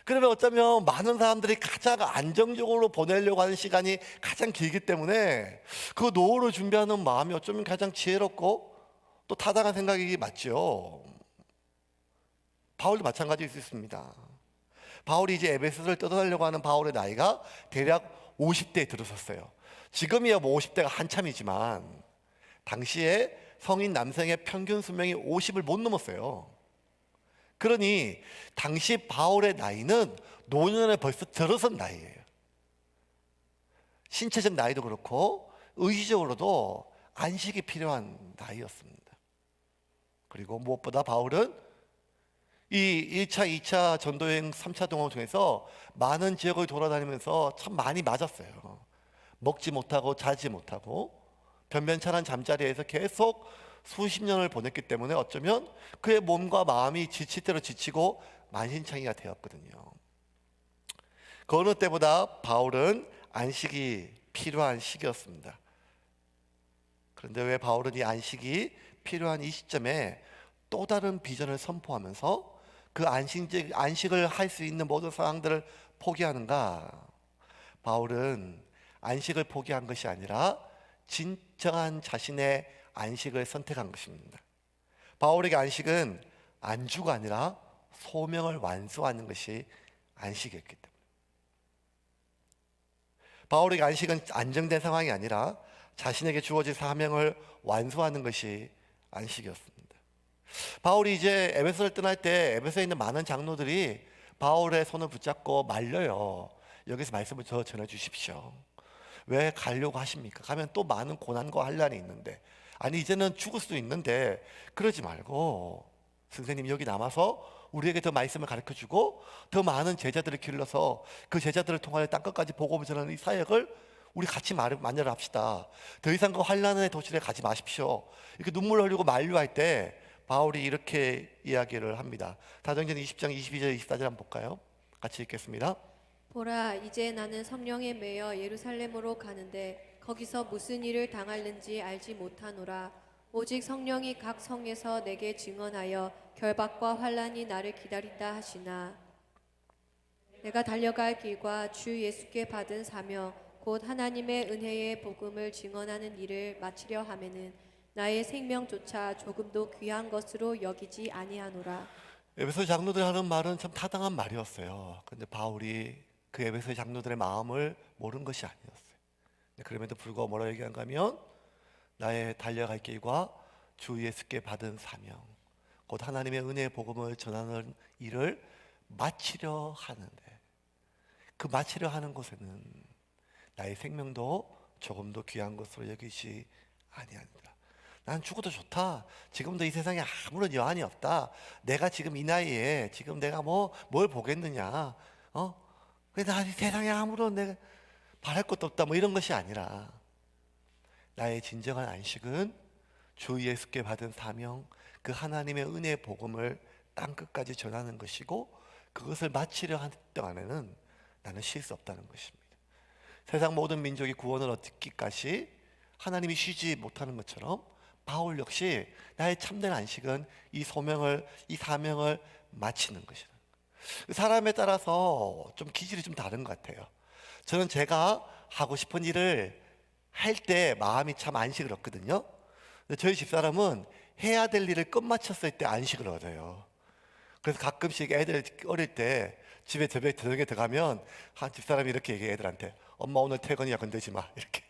그러면 어쩌면 많은 사람들이 가장 안정적으로 보내려고 하는 시간이 가장 길기 때문에 그 노후를 준비하는 마음이 어쩌면 가장 지혜롭고 또 타당한 생각이 맞죠. 바울도 마찬가지일 수 있습니다. 바울이 이제 에베소를 떠나려고 하는 바울의 나이가 대략 50대에 들어섰어요. 지금이야 뭐 50대가 한참이지만 당시에 성인 남성의 평균 수명이 50을 못 넘었어요. 그러니 당시 바울의 나이는 노년에 벌써 들어선 나이예요. 신체적 나이도 그렇고 의지적으로도 안식이 필요한 나이였습니다. 그리고 무엇보다 바울은 이 1차, 2차 전도여행, 3차 동원 중에서 많은 지역을 돌아다니면서 참 많이 맞았어요. 먹지 못하고 자지 못하고 변변찮은 잠자리에서 계속 수십 년을 보냈기 때문에 어쩌면 그의 몸과 마음이 지칠 대로 지치고 만신창이가 되었거든요. 그 어느 때보다 바울은 안식이 필요한 시기였습니다. 그런데 왜 바울은 이 안식이 필요한 이 시점에 또 다른 비전을 선포하면서 그 안식을 할 수 있는 모든 상황들을 포기하는가? 바울은 안식을 포기한 것이 아니라 진정한 자신의 안식을 선택한 것입니다. 바울에게 안식은 안주가 아니라 소명을 완수하는 것이 안식이었기 때문에 바울에게 안식은 안정된 상황이 아니라 자신에게 주어진 사명을 완수하는 것이 안식이었습니다. 바울이 이제 에베소를 떠날 때 에베소에 있는 많은 장로들이 바울의 손을 붙잡고 말려요. 여기서 말씀을 더 전해 주십시오. 왜 가려고 하십니까? 가면 또 많은 고난과 환난이 있는데, 아니 이제는 죽을 수도 있는데 그러지 말고 선생님 여기 남아서 우리에게 더 말씀을 가르쳐주고 더 많은 제자들을 길러서 그 제자들을 통하여 땅끝까지 복음을 전하는 이 사역을 우리 같이 만나려 합시다. 더 이상 그 환난의 도시에 가지 마십시오. 이렇게 눈물 흘리고 만류할 때 바울이 이렇게 이야기를 합니다. 사도행전 20장 22절 24절 한번 볼까요? 같이 읽겠습니다. 보라, 이제 나는 성령에 매여 예루살렘으로 가는데 거기서 무슨 일을 당할는지 알지 못하노라. 오직 성령이 각 성에서 내게 증언하여 결박과 환난이 나를 기다린다 하시나 내가 달려갈 길과 주 예수께 받은 사명 곧 하나님의 은혜의 복음을 증언하는 일을 마치려 하면은 나의 생명조차 조금도 귀한 것으로 여기지 아니하노라. 에베소 장로들 하는 말은 참 타당한 말이었어요. 그런데 바울이 그 에베소 장로들의 마음을 모른 것이 아니었어요. 그럼에도 불구하고 뭐라고 얘기한가 하면 나의 달려갈 길과 주 예수께 받은 사명 곧 하나님의 은혜의 복음을 전하는 일을 마치려 하는데 그 마치려 하는 곳에는 나의 생명도 조금도 귀한 것으로 여기지 아니하니라. 난 죽어도 좋다. 지금도 이 세상에 아무런 여한이 없다. 내가 지금 이 나이에 지금 내가 뭘 보겠느냐. 나 세상에 아무런 내가 바랄 것도 없다. 이런 것이 아니라 나의 진정한 안식은 주 예수께 받은 사명, 그 하나님의 은혜의 복음을 땅끝까지 전하는 것이고 그것을 마치려 한 동안에는 나는 쉴 수 없다는 것입니다. 세상 모든 민족이 구원을 얻기까지 하나님이 쉬지 못하는 것처럼 바울 역시 나의 참된 안식은 이 소명을, 이 사명을 마치는 것이다. 사람에 따라서 좀 기질이 좀 다른 것 같아요. 저는 제가 하고 싶은 일을 할 때 마음이 참 안식을 얻거든요. 저희 집사람은 해야 될 일을 끝마쳤을 때 안식을 얻어요. 그래서 가끔씩 애들 어릴 때 집에 저녁에 들어가면 한 집사람이 이렇게 얘기해 애들한테 엄마 오늘 퇴근이야 건들지 마 이렇게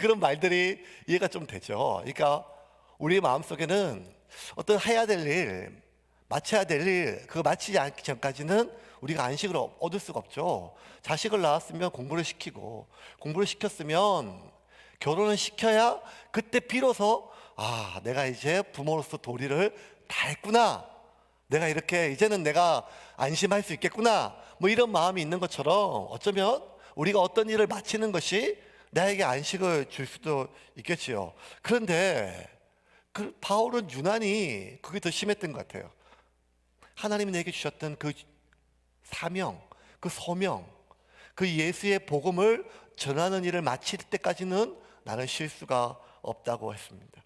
그런 말들이 이해가 좀 되죠. 그러니까 우리 마음속에는 어떤 해야 될 일, 마쳐야 될 일, 그거 마치지 않기 전까지는 우리가 안식을 얻을 수가 없죠. 자식을 낳았으면 공부를 시키고 공부를 시켰으면 결혼을 시켜야 그때 비로소 내가 이제 부모로서 도리를 다 했구나. 내가 이렇게 이제는 내가 안심할 수 있겠구나. 이런 마음이 있는 것처럼 어쩌면 우리가 어떤 일을 마치는 것이 나에게 안식을 줄 수도 있겠지요. 그런데 바울은 유난히 그게 더 심했던 것 같아요. 하나님이 내게 주셨던 그 사명, 그 소명, 그 예수의 복음을 전하는 일을 마칠 때까지는 나는 쉴 수가 없다고 했습니다.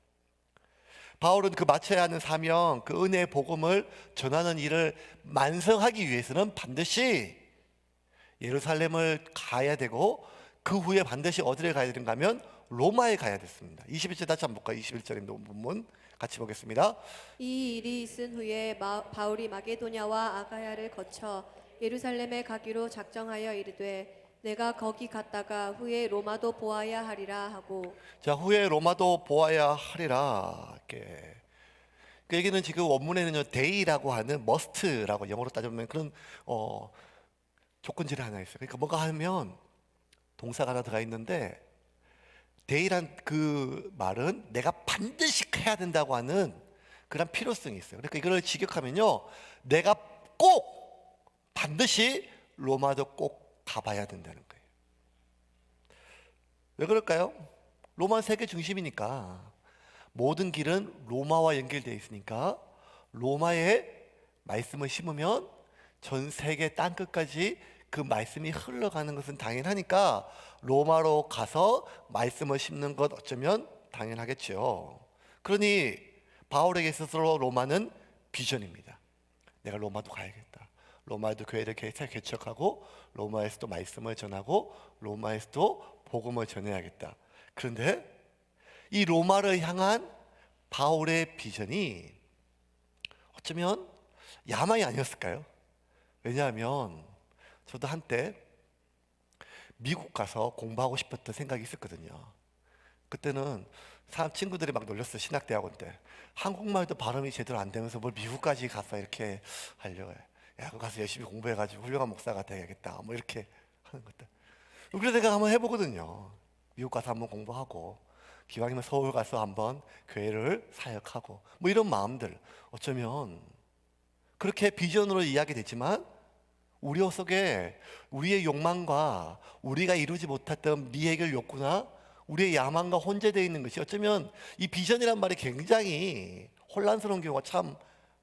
바울은 그 맡아야 하는 사명, 그 은혜의 복음을 전하는 일을 완성하기 위해서는 반드시 예루살렘을 가야 되고 그 후에 반드시 어디를 가야 되는가 하면 로마에 가야 됐습니다. 21절 다시 한번 볼까요? 21절입니다. 본문 같이 보겠습니다. 이 일이 있은 후에 바울이 마게도냐와 아가야를 거쳐 예루살렘에 가기로 작정하여 이르되 내가 거기 갔다가 후에 로마도 보아야 하리라 하고. 자, 후에 로마도 보아야 하리라. 이렇게. 그 얘기는 지금 원문에는요, 데이라고 하는 must라고 영어로 따져보면 그런 조건질이 하나 있어요. 그러니까 뭔가 하면 동사가 하나 들어가 있는데 데이란 그 말은 내가 반드시 해야 된다고 하는 그런 필요성이 있어요. 그러니까 이걸 직역하면요, 내가 꼭 반드시 로마도 꼭 가봐야 된다는 거예요. 왜 그럴까요? 로마 세계 중심이니까 모든 길은 로마와 연결되어 있으니까 로마에 말씀을 심으면 전 세계 땅끝까지 그 말씀이 흘러가는 것은 당연하니까 로마로 가서 말씀을 심는 것 어쩌면 당연하겠죠. 그러니 바울에게 있어서 로마는 비전입니다. 내가 로마도 가야겠다. 로마에도 교회를 개척하고 로마에서도 말씀을 전하고 로마에서도 복음을 전해야겠다. 그런데 이 로마를 향한 바울의 비전이 어쩌면 야망이 아니었을까요? 왜냐하면 저도 한때 미국 가서 공부하고 싶었던 생각이 있었거든요. 그때는 친구들이 막 놀렸어요. 신학대학원 때 한국말도 발음이 제대로 안 되면서 뭘 미국까지 가서 이렇게 하려고 해. 야, 거기 가서 열심히 공부해가지고 훌륭한 목사가 되야겠다. 뭐 이렇게 하는 것들. 그래서 내가 한번 해보거든요. 미국 가서 한번 공부하고 기왕이면 서울 가서 한번 교회를 사역하고 뭐 이런 마음들 어쩌면 그렇게 비전으로 이야기되지만 우리 속에 우리의 욕망과 우리가 이루지 못했던 미해결 욕구나 우리의 야망과 혼재되어 있는 것이 어쩌면 이 비전이란 말이 굉장히 혼란스러운 경우가 참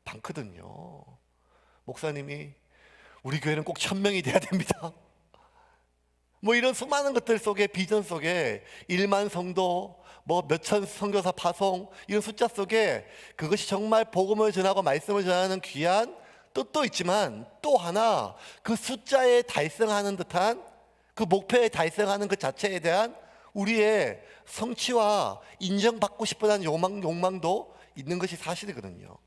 많거든요. 목사님이 우리 교회는 꼭 1000명이 돼야 됩니다. 뭐 이런 수많은 것들 속에 비전 속에 1만 성도 뭐 몇천 선교사 파송 이런 숫자 속에 그것이 정말 복음을 전하고 말씀을 전하는 귀한 뜻도 있지만 또 하나 그 숫자에 달성하는 듯한 그 목표에 달성하는 그 자체에 대한 우리의 성취와 인정받고 싶어하는 욕망도 있는 것이 사실이거든요.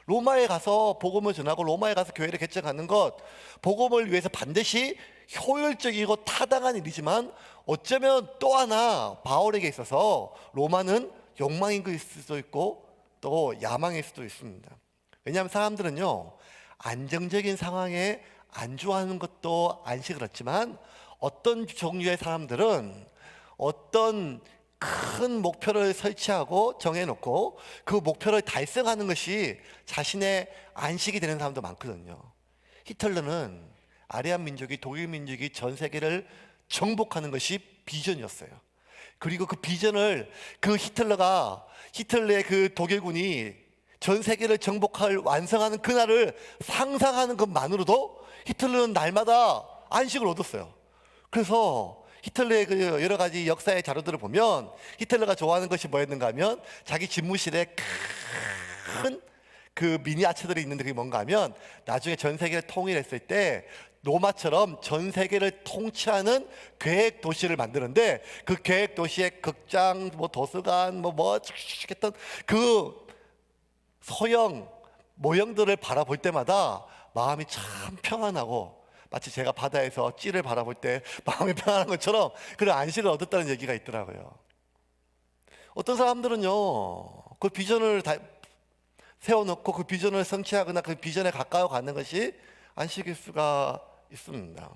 로마에 가서 복음을 전하고 로마에 가서 교회를 개척하는 것 복음을 위해서 반드시 효율적이고 타당한 일이지만 어쩌면 또 하나 바울에게 있어서 로마는 욕망인 것일 수도 있고 또 야망일 수도 있습니다. 왜냐하면 사람들은요 안정적인 상황에 안주하는 것도 안시 그렇지만 어떤 종류의 사람들은 어떤 큰 목표를 설치하고 정해놓고 그 목표를 달성하는 것이 자신의 안식이 되는 사람도 많거든요. 히틀러는 아리안 민족이 독일 민족이 전 세계를 정복하는 것이 비전이었어요. 그리고 그 비전을 그 히틀러의 그 독일군이 전 세계를 정복할 완성하는 그날을 상상하는 것만으로도 히틀러는 날마다 안식을 얻었어요. 그래서 히틀러의 그 여러 가지 역사의 자료들을 보면 히틀러가 좋아하는 것이 뭐였는가 하면 자기 집무실에 큰 그 미니아처들이 있는데 그게 뭔가 하면 나중에 전 세계를 통일했을 때 로마처럼 전 세계를 통치하는 계획 도시를 만드는데 그 계획 도시의 극장, 뭐 도서관, 했던 그 소형 모형들을 바라볼 때마다 마음이 참 평안하고 마치 제가 바다에서 찌를 바라볼 때 마음이 편안한 것처럼 그런 안식을 얻었다는 얘기가 있더라고요. 어떤 사람들은요 그 비전을 세워놓고 그 비전을 성취하거나 그 비전에 가까워 가는 것이 안식일 수가 있습니다.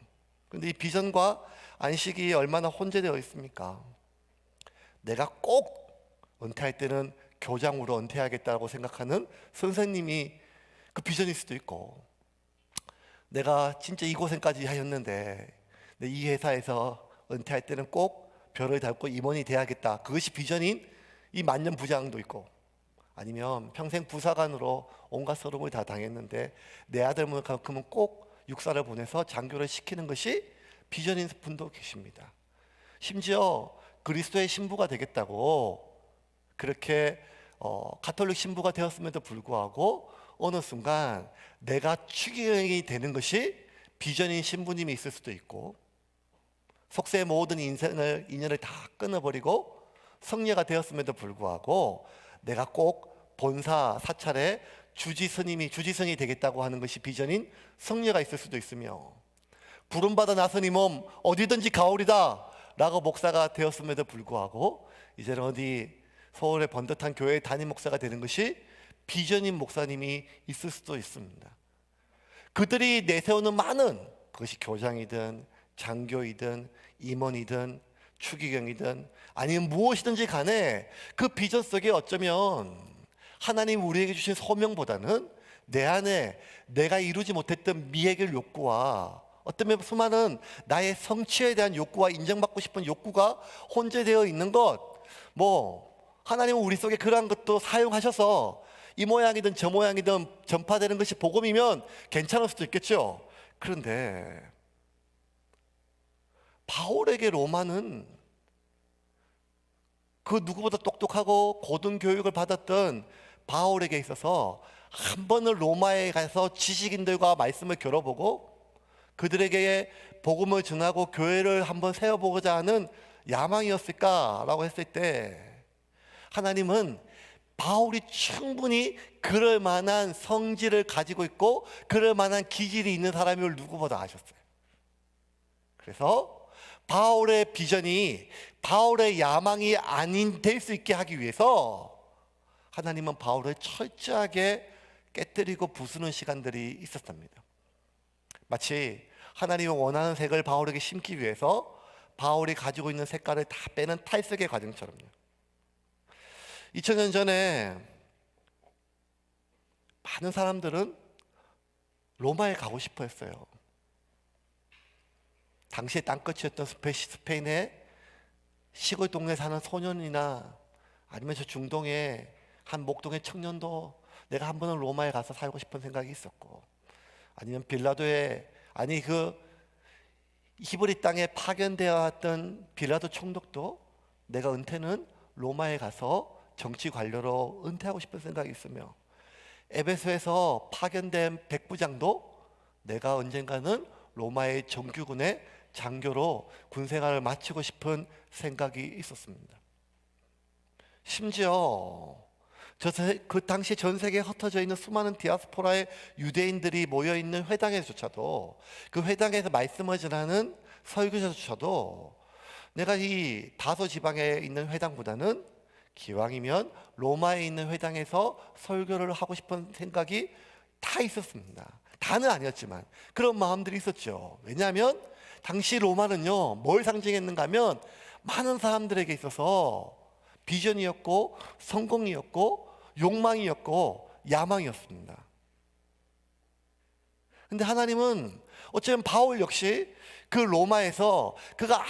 그런데 이 비전과 안식이 얼마나 혼재되어 있습니까? 내가 꼭 은퇴할 때는 교장으로 은퇴하겠다고 생각하는 선생님이 그 비전일 수도 있고 내가 진짜 이 고생까지 하였는데 이 회사에서 은퇴할 때는 꼭 별을 닮고 임원이 돼야겠다. 그것이 비전인 이 만년 부장도 있고 아니면 평생 부사관으로 온갖 서름을 다 당했는데 내 아들만큼은 꼭 육사를 보내서 장교를 시키는 것이 비전인 분도 계십니다. 심지어 그리스도의 신부가 되겠다고 그렇게 가톨릭 신부가 되었음에도 불구하고 어느 순간 내가 추기경이 되는 것이 비전인 신부님이 있을 수도 있고, 속세의 모든 인연을 다 끊어버리고 성녀가 되었음에도 불구하고 내가 꼭 본사 사찰의 주지성이 되겠다고 하는 것이 비전인 성녀가 있을 수도 있으며, 부름받아 나선 이 몸 어디든지 가오리다 라고 목사가 되었음에도 불구하고 이제는 어디 서울의 번듯한 교회의 담임 목사가 되는 것이 비전인 목사님이 있을 수도 있습니다. 그들이 내세우는 많은, 그것이 교장이든 장교이든 임원이든 추기경이든 아니면 무엇이든지 간에 그 비전 속에 어쩌면 하나님 우리에게 주신 소명보다는 내 안에 내가 이루지 못했던 미해결 욕구와 어쩌면 수많은 나의 성취에 대한 욕구와 인정받고 싶은 욕구가 혼재되어 있는 것, 하나님은 우리 속에 그러한 것도 사용하셔서 이 모양이든 저 모양이든 전파되는 것이 복음이면 괜찮을 수도 있겠죠. 그런데 바울에게 로마는 그 누구보다 똑똑하고 고등교육을 받았던 바울에게 있어서 한 번은 로마에 가서 지식인들과 말씀을 겨뤄보고 그들에게 복음을 전하고 교회를 한번 세워보고자 하는 야망이었을까라고 했을 때, 하나님은 바울이 충분히 그럴 만한 성질을 가지고 있고 그럴 만한 기질이 있는 사람을 누구보다 아셨어요. 그래서 바울의 비전이 바울의 야망이 아닌 될 수 있게 하기 위해서 하나님은 바울을 철저하게 깨뜨리고 부수는 시간들이 있었답니다. 마치 하나님이 원하는 색을 바울에게 심기 위해서 바울이 가지고 있는 색깔을 다 빼는 탈색의 과정처럼요. 2000년 전에 많은 사람들은 로마에 가고 싶어 했어요. 당시에 땅끝이었던 스페인의 시골 동네에 사는 소년이나 아니면 저 중동의 한 목동의 청년도 내가 한 번은 로마에 가서 살고 싶은 생각이 있었고, 아니면 빌라도의 그 히브리 땅에 파견되어 왔던 빌라도 총독도 내가 은퇴는 로마에 가서 정치 관료로 은퇴하고 싶은 생각이 있으며, 에베소에서 파견된 백부장도 내가 언젠가는 로마의 정규군의 장교로 군생활을 마치고 싶은 생각이 있었습니다. 심지어 그 당시 전 세계에 흩어져 있는 수많은 디아스포라의 유대인들이 모여있는 회당에서조차도, 그 회당에서 말씀을 전하는 설교자조차도 내가 이 다소 지방에 있는 회당보다는 기왕이면 로마에 있는 회당에서 설교를 하고 싶은 생각이 다 있었습니다. 다는 아니었지만 그런 마음들이 있었죠. 왜냐하면 당시 로마는요, 뭘 상징했는가 하면 많은 사람들에게 있어서 비전이었고 성공이었고 욕망이었고 야망이었습니다. 근데 하나님은 어쩌면 바울 역시 그 로마에서 그가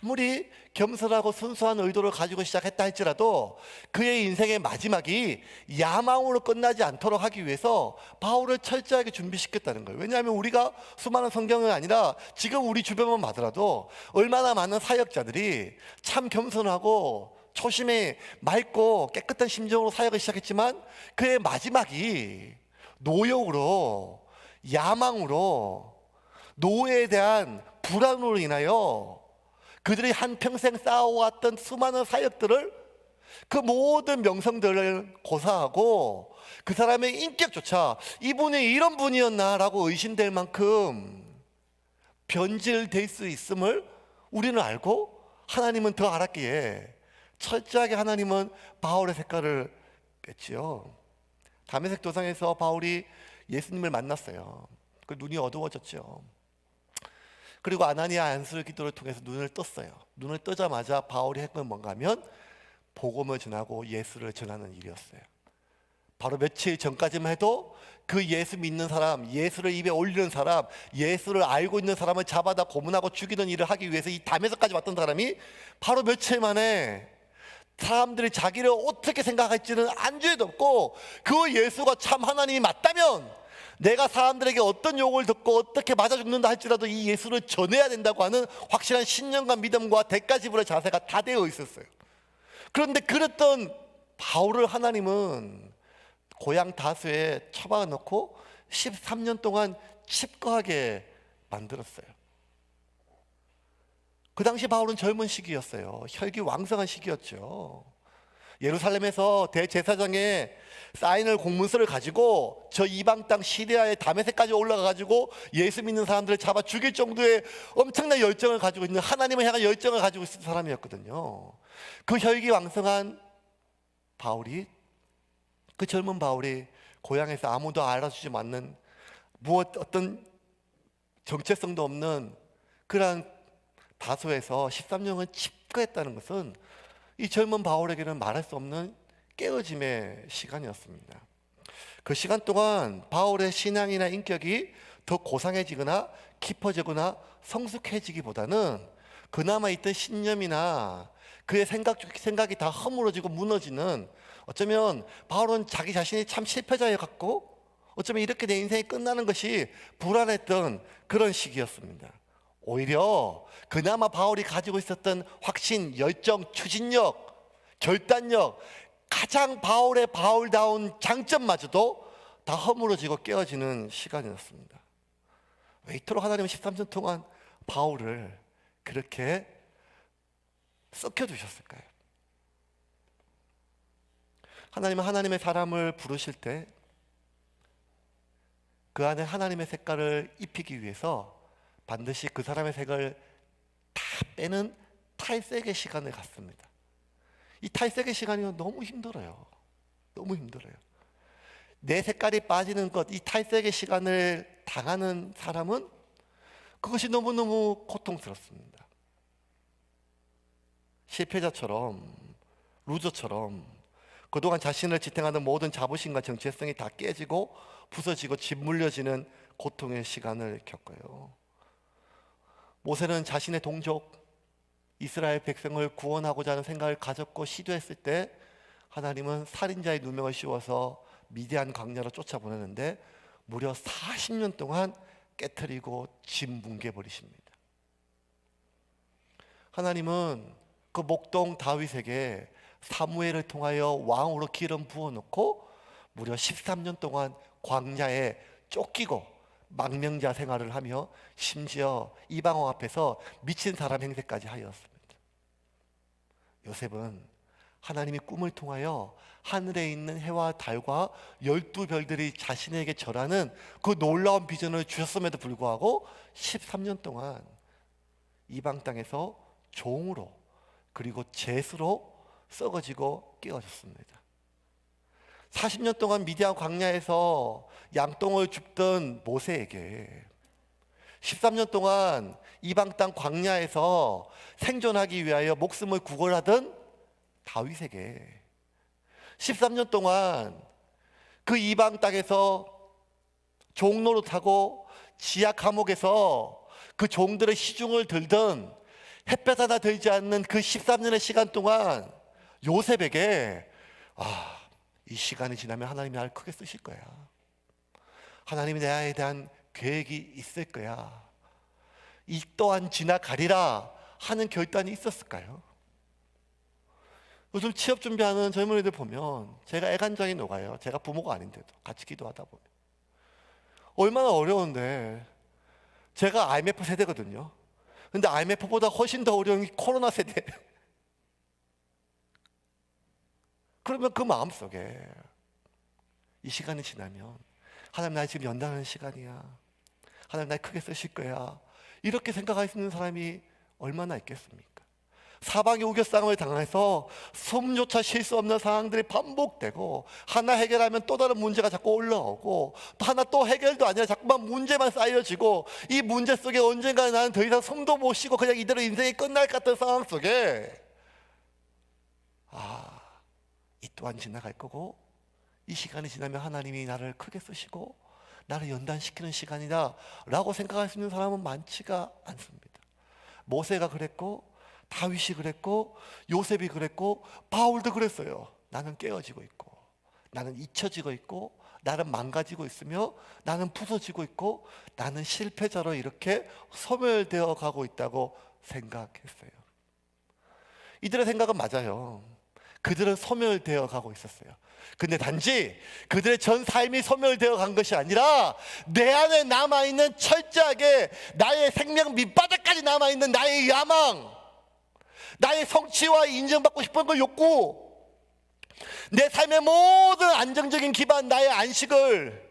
아무리 겸손하고 순수한 의도를 가지고 시작했다 할지라도 그의 인생의 마지막이 야망으로 끝나지 않도록 하기 위해서 바울을 철저하게 준비시켰다는 거예요. 왜냐하면 우리가 수많은 성경은 아니라 지금 우리 주변만 봐더라도 얼마나 많은 사역자들이 참 겸손하고 초심에 맑고 깨끗한 심정으로 사역을 시작했지만 그의 마지막이 노역으로, 야망으로, 노예에 대한 불안으로 인하여 그들이 한평생 쌓아왔던 수많은 사역들을, 그 모든 명성들을 고사하고 그 사람의 인격조차 이분이 이런 분이었나라고 의심될 만큼 변질될 수 있음을 우리는 알고 하나님은 더 알았기에 철저하게 하나님은 바울의 색깔을 뺐지요. 다메섹 도상에서 바울이 예수님을 만났어요. 그 눈이 어두워졌죠. 그리고 아나니아 안수를 기도를 통해서 눈을 떴어요. 눈을 뜨자마자 바울이 했던 뭔가 하면 복음을 전하고 예수를 전하는 일이었어요. 바로 며칠 전까지만 해도 그 예수 믿는 사람, 예수를 입에 올리는 사람, 예수를 알고 있는 사람을 잡아다 고문하고 죽이는 일을 하기 위해서 이 담에서까지 왔던 사람이 바로 며칠 만에 사람들이 자기를 어떻게 생각할지는 안주에도 없고 그 예수가 참 하나님이 맞다면 내가 사람들에게 어떤 욕을 듣고 어떻게 맞아 죽는다 할지라도 이 예수를 전해야 된다고 하는 확실한 신념과 믿음과 대가 지불의 자세가 다 되어 있었어요. 그런데 그랬던 바울을 하나님은 고향 다수에 처박아 놓고 13년 동안 칩거하게 만들었어요. 그 당시 바울은 젊은 시기였어요. 혈기왕성한 시기였죠. 예루살렘에서 대제사장의 사인을 공문서를 가지고 저 이방 땅 시리아의 다메섹까지 올라가 가지고 예수 믿는 사람들을 잡아 죽일 정도의 엄청난 열정을 가지고 있는, 하나님을 향한 열정을 가지고 있는 사람이었거든요. 그 혈기왕성한 바울이, 그 젊은 바울이 고향에서 아무도 알아주지 않는 어떤 정체성도 없는 그러한 다소에서 13년을 칩거했다는 것은 이 젊은 바울에게는 말할 수 없는 깨어짐의 시간이었습니다. 그 시간 동안 바울의 신앙이나 인격이 더 고상해지거나 깊어지거나 성숙해지기보다는 그나마 있던 신념이나 그의 생각이 다 허물어지고 무너지는, 어쩌면 바울은 자기 자신이 참 실패자였고 어쩌면 이렇게 내 인생이 끝나는 것이 불안했던 그런 시기였습니다. 오히려 그나마 바울이 가지고 있었던 확신, 열정, 추진력, 결단력, 가장 바울의 바울다운 장점마저도 다 허물어지고 깨어지는 시간이었습니다. 왜 이토록 하나님은 13년 동안 바울을 그렇게 썩혀두셨을까요? 하나님은 하나님의 사람을 부르실 때 그 안에 하나님의 색깔을 입히기 위해서 반드시 그 사람의 색을 다 빼는 탈색의 시간을 갖습니다. 이 탈색의 시간이 너무 힘들어요. 너무 힘들어요. 내 색깔이 빠지는 것, 이 탈색의 시간을 당하는 사람은 그것이 너무너무 고통스럽습니다. 실패자처럼, 루저처럼 그동안 자신을 지탱하는 모든 자부심과 정체성이 다 깨지고 부서지고 짓물려지는 고통의 시간을 겪어요. 모세는 자신의 동족 이스라엘 백성을 구원하고자 하는 생각을 가졌고 시도했을 때 하나님은 살인자의 누명을 씌워서 미디안 광야로 쫓아보내는데 무려 40년 동안 깨트리고 짓뭉개 버리십니다. 하나님은 그 목동 다윗에게 사무엘을 통하여 왕으로 기름 부어놓고 무려 13년 동안 광야에 쫓기고 망명자 생활을 하며 심지어 이방원 앞에서 미친 사람 행세까지 하였습니다. 요셉은 하나님이 꿈을 통하여 하늘에 있는 해와 달과 12별들이 자신에게 절하는 그 놀라운 비전을 주셨음에도 불구하고 13년 동안 이방 땅에서 종으로 그리고 잿으로 썩어지고 깨어졌습니다. 40년 동안 미디안 광야에서 양똥을 줍던 모세에게 13년 동안 이방 땅 광야에서 생존하기 위하여 목숨을 구걸하던 다윗에게 13년 동안 그 이방 땅에서 종노릇하고 지하 감옥에서 그 종들의 시중을 들던 햇볕 하나 들지 않는 그 13년의 시간 동안 요셉에게 이 시간이 지나면 하나님이 나를 크게 쓰실 거야. 하나님이 나에 대한 계획이 있을 거야. 이 또한 지나가리라 하는 결단이 있었을까요? 요즘 취업 준비하는 젊은이들 보면 제가 애간장이 녹아요. 제가 부모가 아닌데도 같이 기도하다 보면 얼마나 어려운데. 제가 IMF 세대거든요. 근데 IMF보다 훨씬 더 어려운 게 코로나 세대. 그러면 그 마음속에 이 시간이 지나면 하나님 나 지금 연단하는 시간이야. 하나님 날 크게 쓰실 거야. 이렇게 생각할 수 있는 사람이 얼마나 있겠습니까? 사방의 우겨싸움을 당해서 숨조차 쉴 수 없는 상황들이 반복되고 하나 해결하면 또 다른 문제가 자꾸 올라오고 또 하나 또 해결도 아니라 자꾸만 문제만 쌓여지고 이 문제 속에 언젠가 나는 더 이상 숨도 못 쉬고 그냥 이대로 인생이 끝날 것 같은 상황 속에 이 또한 지나갈 거고 이 시간이 지나면 하나님이 나를 크게 쓰시고 나를 연단시키는 시간이다 라고 생각할 수 있는 사람은 많지가 않습니다. 모세가 그랬고 다윗이 그랬고 요셉이 그랬고 바울도 그랬어요. 나는 깨어지고 있고 나는 잊혀지고 있고 나는 망가지고 있으며 나는 부서지고 있고 나는 실패자로 이렇게 소멸되어 가고 있다고 생각했어요. 이들의 생각은 맞아요. 그들은 소멸되어 가고 있었어요. 근데 단지 그들의 전 삶이 소멸되어 간 것이 아니라 내 안에 남아있는 철저하게 나의 생명 밑바닥까지 남아있는 나의 야망, 나의 성취와 인정받고 싶은 그 욕구, 내 삶의 모든 안정적인 기반, 나의 안식을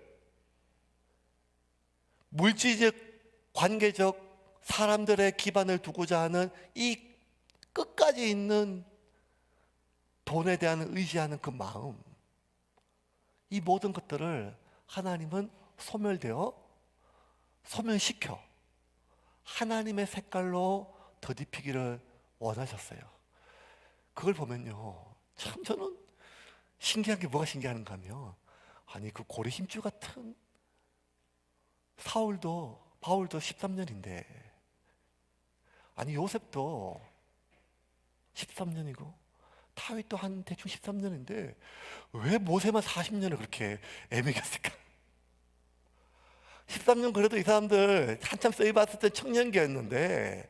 물질적, 관계적, 사람들의 기반을 두고자 하는 이 끝까지 있는 돈에 대한 의지하는 그 마음, 이 모든 것들을 하나님은 소멸시켜 하나님의 색깔로 덧입히기를 원하셨어요. 그걸 보면요, 참 저는 신기한 게 뭐가 신기한가 하면, 아니 그 고래 힘줄 같은 바울도 13년인데, 아니 요셉도 13년이고 다윗도 한 대충 13년인데 왜 모세만 40년을 그렇게 애매겼을까? 13년 그래도 이 사람들 한참 쓰여봤을 때 청년기였는데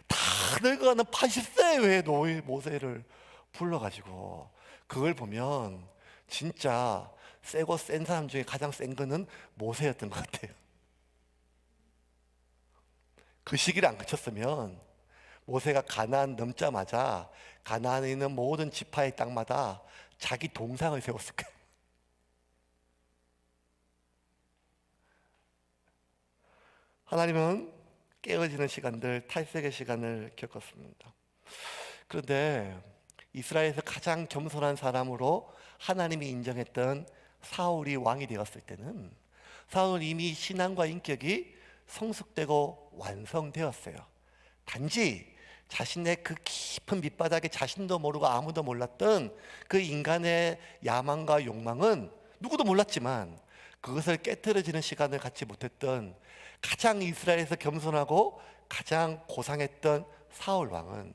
다 늙어가는 80세에 왜 모세를 불러가지고, 그걸 보면 진짜 세고 센 사람 중에 가장 센 거는 모세였던 것 같아요. 그 시기를 안 그쳤으면 모세가 가나안 넘자마자 가나안에 있는 모든 지파의 땅마다 자기 동상을 세웠을 거예요. 하나님은 깨어지는 시간들, 탈색의 시간을 겪었습니다. 그런데 이스라엘에서 가장 겸손한 사람으로 하나님이 인정했던 사울이 왕이 되었을 때는 사울은 이미 신앙과 인격이 성숙되고 완성되었어요. 단지 자신의 그 깊은 밑바닥에 자신도 모르고 아무도 몰랐던 그 인간의 야망과 욕망은 누구도 몰랐지만 그것을 깨트려지는 시간을 갖지 못했던 가장 이스라엘에서 겸손하고 가장 고상했던 사울 왕은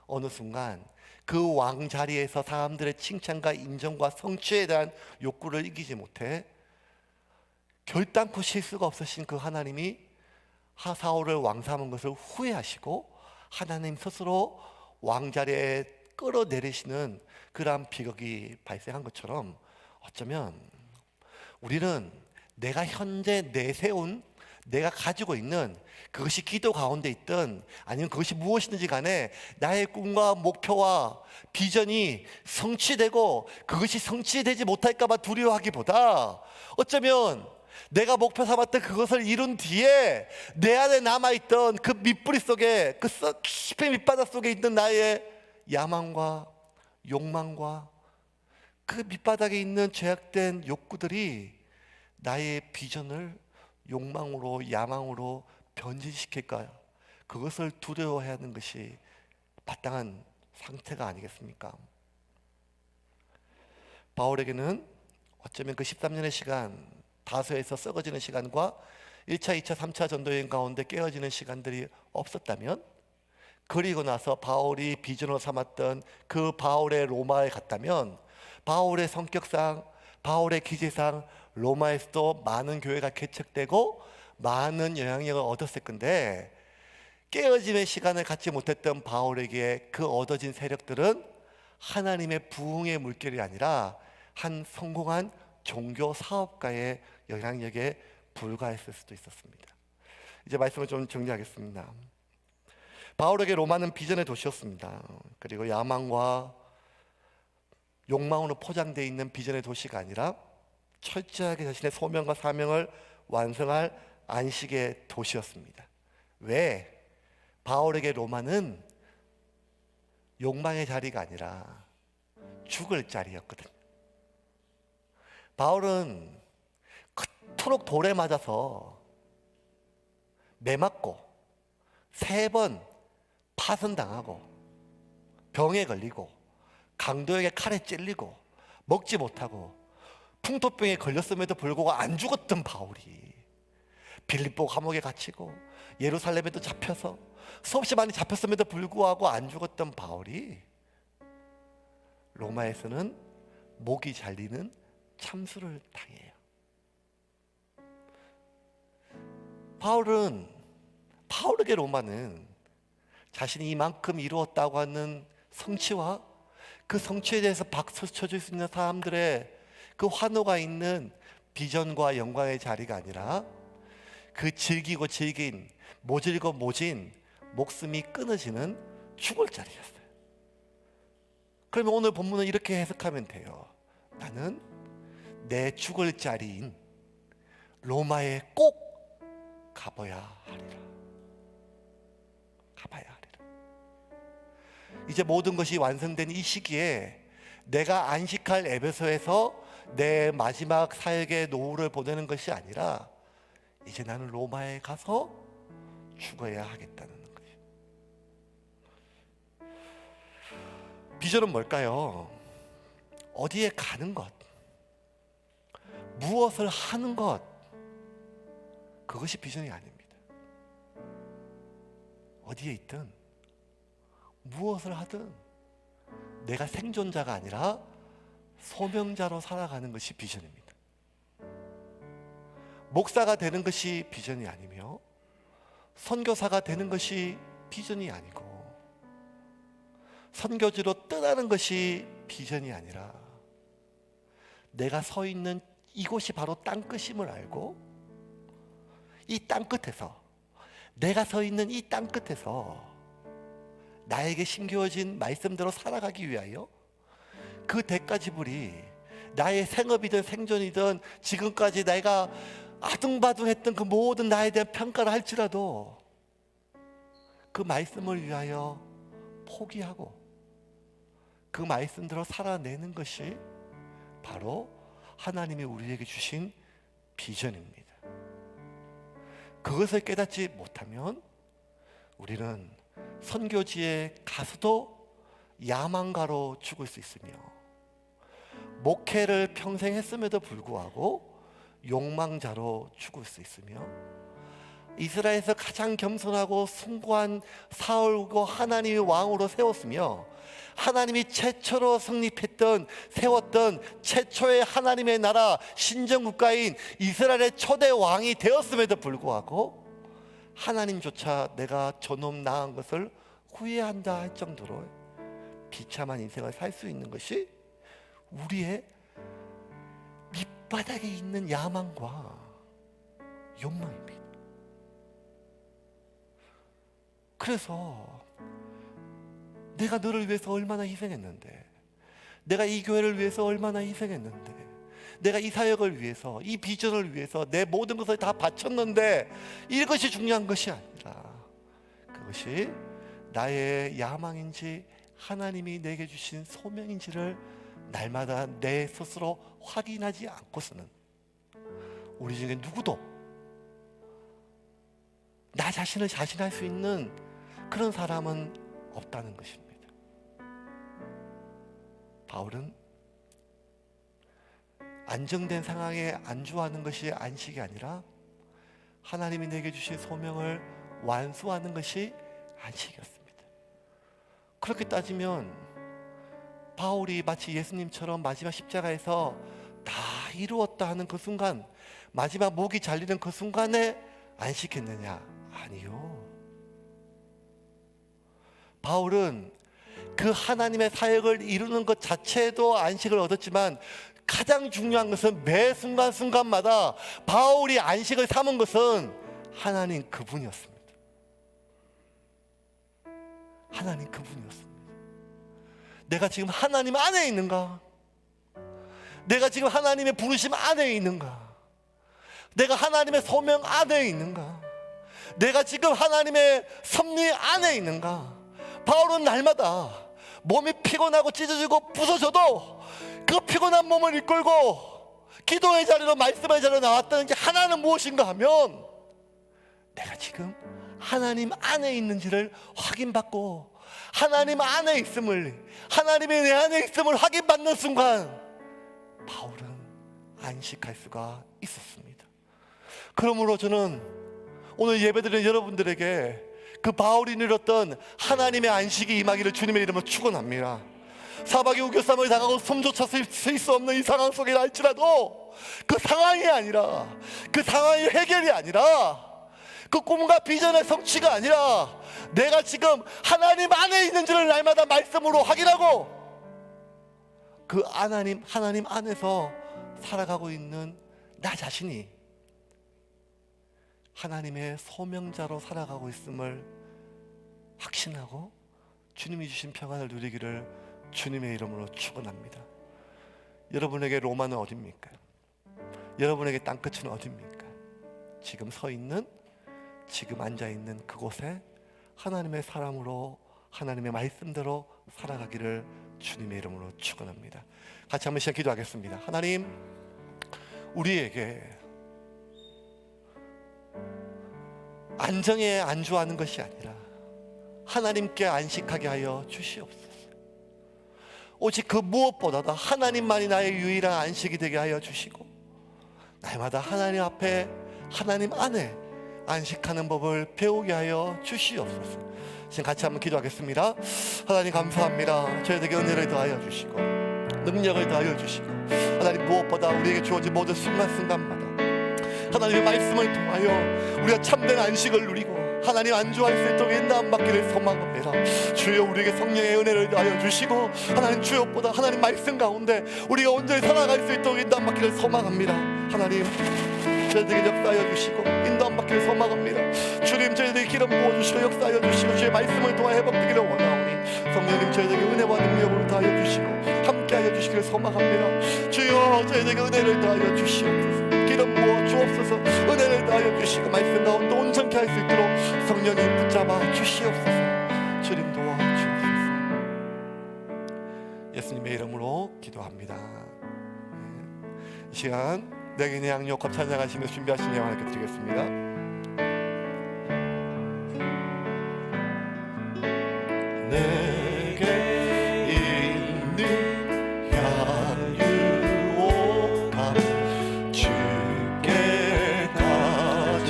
어느 순간 그 왕 자리에서 사람들의 칭찬과 인정과 성취에 대한 욕구를 이기지 못해 결단코 실수가 없으신 그 하나님이 사울을 왕 삼은 것을 후회하시고 하나님 스스로 왕자리에 끌어내리시는 그러한 비극이 발생한 것처럼, 어쩌면 우리는 내가 현재 내세운, 내가 가지고 있는 그것이 기도 가운데 있든 아니면 그것이 무엇이든지 간에 나의 꿈과 목표와 비전이 성취되고 그것이 성취되지 못할까 봐 두려워하기보다, 어쩌면 내가 목표 삼았던 그것을 이룬 뒤에 내 안에 남아있던 그 밑뿌리 속에, 그 깊은 밑바닥 속에 있는 나의 야망과 욕망과 그 밑바닥에 있는 죄악된 욕구들이 나의 비전을 욕망으로, 야망으로 변질시킬까, 그것을 두려워해야 하는 것이 마땅한 상태가 아니겠습니까? 바울에게는 어쩌면 그 13년의 시간, 다소에서 썩어지는 시간과 1차, 2차, 3차 전도여행 가운데 깨어지는 시간들이 없었다면, 그리고 나서 바울이 비전으로 삼았던 그 바울의 로마에 갔다면, 바울의 성격상, 바울의 기질상 로마에서도 많은 교회가 개척되고 많은 영향력을 얻었을 건데, 깨어짐의 시간을 갖지 못했던 바울에게 그 얻어진 세력들은 하나님의 부흥의 물결이 아니라 한 성공한 종교 사업가의 영향력에 불과했을 수도 있었습니다. 이제 말씀을 좀 정리하겠습니다. 바울에게 로마는 비전의 도시였습니다. 그리고 야망과 욕망으로 포장되어 있는 비전의 도시가 아니라 철저하게 자신의 소명과 사명을 완성할 안식의 도시였습니다. 왜? 바울에게 로마는 욕망의 자리가 아니라 죽을 자리였거든. 바울은 그토록 돌에 맞아서 매 맞고 3번 파선당하고 병에 걸리고 강도에게 칼에 찔리고 먹지 못하고 풍토병에 걸렸음에도 불구하고 안 죽었던 바울이 빌립보 감옥에 갇히고 예루살렘에도 잡혀서 수없이 많이 잡혔음에도 불구하고 안 죽었던 바울이 로마에서는 목이 잘리는 참수를 당해요. 바울에게 로마는 자신이 이만큼 이루었다고 하는 성취와 그 성취에 대해서 박수 쳐줄 수 있는 사람들의 그 환호가 있는 비전과 영광의 자리가 아니라 그 즐기고 즐긴, 모질고 모진 목숨이 끊어지는 죽을 자리였어요. 그러면 오늘 본문은 이렇게 해석하면 돼요. 나는 내 죽을 자리인 로마에 꼭 가봐야 하리라. 가봐야 하리라. 이제 모든 것이 완성된 이 시기에 내가 안식할 에베소에서 내 마지막 사역의 노후를 보내는 것이 아니라 이제 나는 로마에 가서 죽어야 하겠다는 거예요. 비전은 뭘까요? 어디에 가는 것, 무엇을 하는 것, 그것이 비전이 아닙니다. 어디에 있든 무엇을 하든 내가 생존자가 아니라 소명자로 살아가는 것이 비전입니다. 목사가 되는 것이 비전이 아니며 선교사가 되는 것이 비전이 아니고 선교지로 떠나는 것이 비전이 아니라 내가 서 있는 이곳이 바로 땅끝임을 알고 이 땅끝에서, 내가 서 있는 이 땅끝에서 나에게 심겨진 말씀대로 살아가기 위하여 그 대가 지불이 나의 생업이든 생존이든 지금까지 내가 아둥바둥했던 그 모든 나에 대한 평가를 할지라도 그 말씀을 위하여 포기하고 그 말씀대로 살아내는 것이 바로 하나님이 우리에게 주신 비전입니다. 그것을 깨닫지 못하면 우리는 선교지에 가서도 야망가로 죽을 수 있으며 목회를 평생 했음에도 불구하고 욕망자로 죽을 수 있으며 이스라엘에서 가장 겸손하고 숭고한 사울과 하나님의 왕으로 세웠으며 하나님이 최초로 세웠던 최초의 하나님의 나라 신정국가인 이스라엘의 초대 왕이 되었음에도 불구하고 하나님조차 내가 저놈 나은 것을 후회한다 할 정도로 비참한 인생을 살 수 있는 것이 우리의 밑바닥에 있는 야망과 욕망입니다. 그래서 내가 너를 위해서 얼마나 희생했는데, 내가 이 교회를 위해서 얼마나 희생했는데, 내가 이 사역을 위해서, 이 비전을 위해서 내 모든 것을 다 바쳤는데 이것이 중요한 것이 아니라 그것이 나의 야망인지 하나님이 내게 주신 소명인지를 날마다 내 스스로 확인하지 않고서는 우리 중에 누구도 나 자신을 자신할 수 있는 그런 사람은 없다는 것입니다. 바울은 안정된 상황에 안주하는 것이 안식이 아니라 하나님이 내게 주신 소명을 완수하는 것이 안식이었습니다. 그렇게 따지면 바울이 마치 예수님처럼 마지막 십자가에서 다 이루었다 하는 그 순간, 마지막 목이 잘리는 그 순간에 안식했느냐? 아니요. 바울은 그 하나님의 사역을 이루는 것 자체에도 안식을 얻었지만 가장 중요한 것은 매 순간순간마다 바울이 안식을 삼은 것은 하나님 그분이었습니다. 하나님 그분이었습니다. 내가 지금 하나님 안에 있는가? 내가 지금 하나님의 부르심 안에 있는가? 내가 하나님의 소명 안에 있는가? 내가 지금 하나님의 섭리 안에 있는가? 바울은 날마다 몸이 피곤하고 찢어지고 부서져도 그 피곤한 몸을 이끌고 기도의 자리로, 말씀의 자리로 나왔다는 게 하나는 무엇인가 하면 내가 지금 하나님 안에 있는지를 확인받고 하나님 안에 있음을, 하나님이 내 안에 있음을 확인받는 순간 바울은 안식할 수가 있었습니다. 그러므로 저는 오늘 예배드리는 여러분들에게 그 바울이 누렸던 하나님의 안식이 임하기를 주님의 이름으로 축원합니다. 사박의 우겨쌈을 당하고 숨조차 쓸 수 없는 이 상황 속에 할지라도 그 상황이 아니라, 그 상황이 해결이 아니라, 그 꿈과 비전의 성취가 아니라 내가 지금 하나님 안에 있는지를 날마다 말씀으로 확인하고 그 하나님 안에서 살아가고 있는 나 자신이 하나님의 소명자로 살아가고 있음을 확신하고 주님이 주신 평안을 누리기를 주님의 이름으로 축원합니다. 여러분에게 로마는 어디입니까? 여러분에게 땅끝은 어디입니까? 지금 서 있는, 지금 앉아 있는 그곳에 하나님의 사람으로 하나님의 말씀대로 살아가기를 주님의 이름으로 축원합니다. 같이 한번 시작 기도하겠습니다. 하나님, 우리에게 안정에 안주하는 것이 아니라 하나님께 안식하게 하여 주시옵소서. 오직 그 무엇보다도 하나님만이 나의 유일한 안식이 되게 하여 주시고, 날마다 하나님 앞에 하나님 안에 안식하는 법을 배우게 하여 주시옵소서. 지금 같이 한번 기도하겠습니다. 하나님 감사합니다. 저희에게 은혜를 더하여 주시고 능력을 더하여 주시고, 하나님 무엇보다 우리에게 주어진 모든 순간순간마다 하나님의 말씀을 통하여 우리가 참된 안식을 누리고 하나님 안주할 수 있도록 인도함 받기를 소망합니다. 주여, 우리에게 성령의 은혜를 더하여 주시고, 하나님 주여보다 하나님 말씀 가운데 우리가 온전히 살아갈 수 있도록 인도함 받기를 소망합니다. 하나님, 저희들에게 역사하여 주시고 인도함 받기를 소망합니다. 주님, 저희들에게 기름 부어주시고 역사하여 주시고 주의 말씀을 통해 회복되기를 원하오니 성령님, 저희들에게 은혜와 능력으로 더하여 주시고 함께하여 주시기를 소망합니다. 주여, 저희들에게 은혜를 더하여 주시옵소서. 기름 부어 주옵소서. 은혜를 더하여 주시고 말씀 가운데 온전케 할 수 있도록 성령님 붙잡아 주시옵소서. 주님 도와 주옵소서. 예수님의 이름으로 기도합니다. 이 시간 내게 내 양육합 찬양하시며 준비하신 예언을 드리겠습니다. 내게 있는 양육합 주께 가져와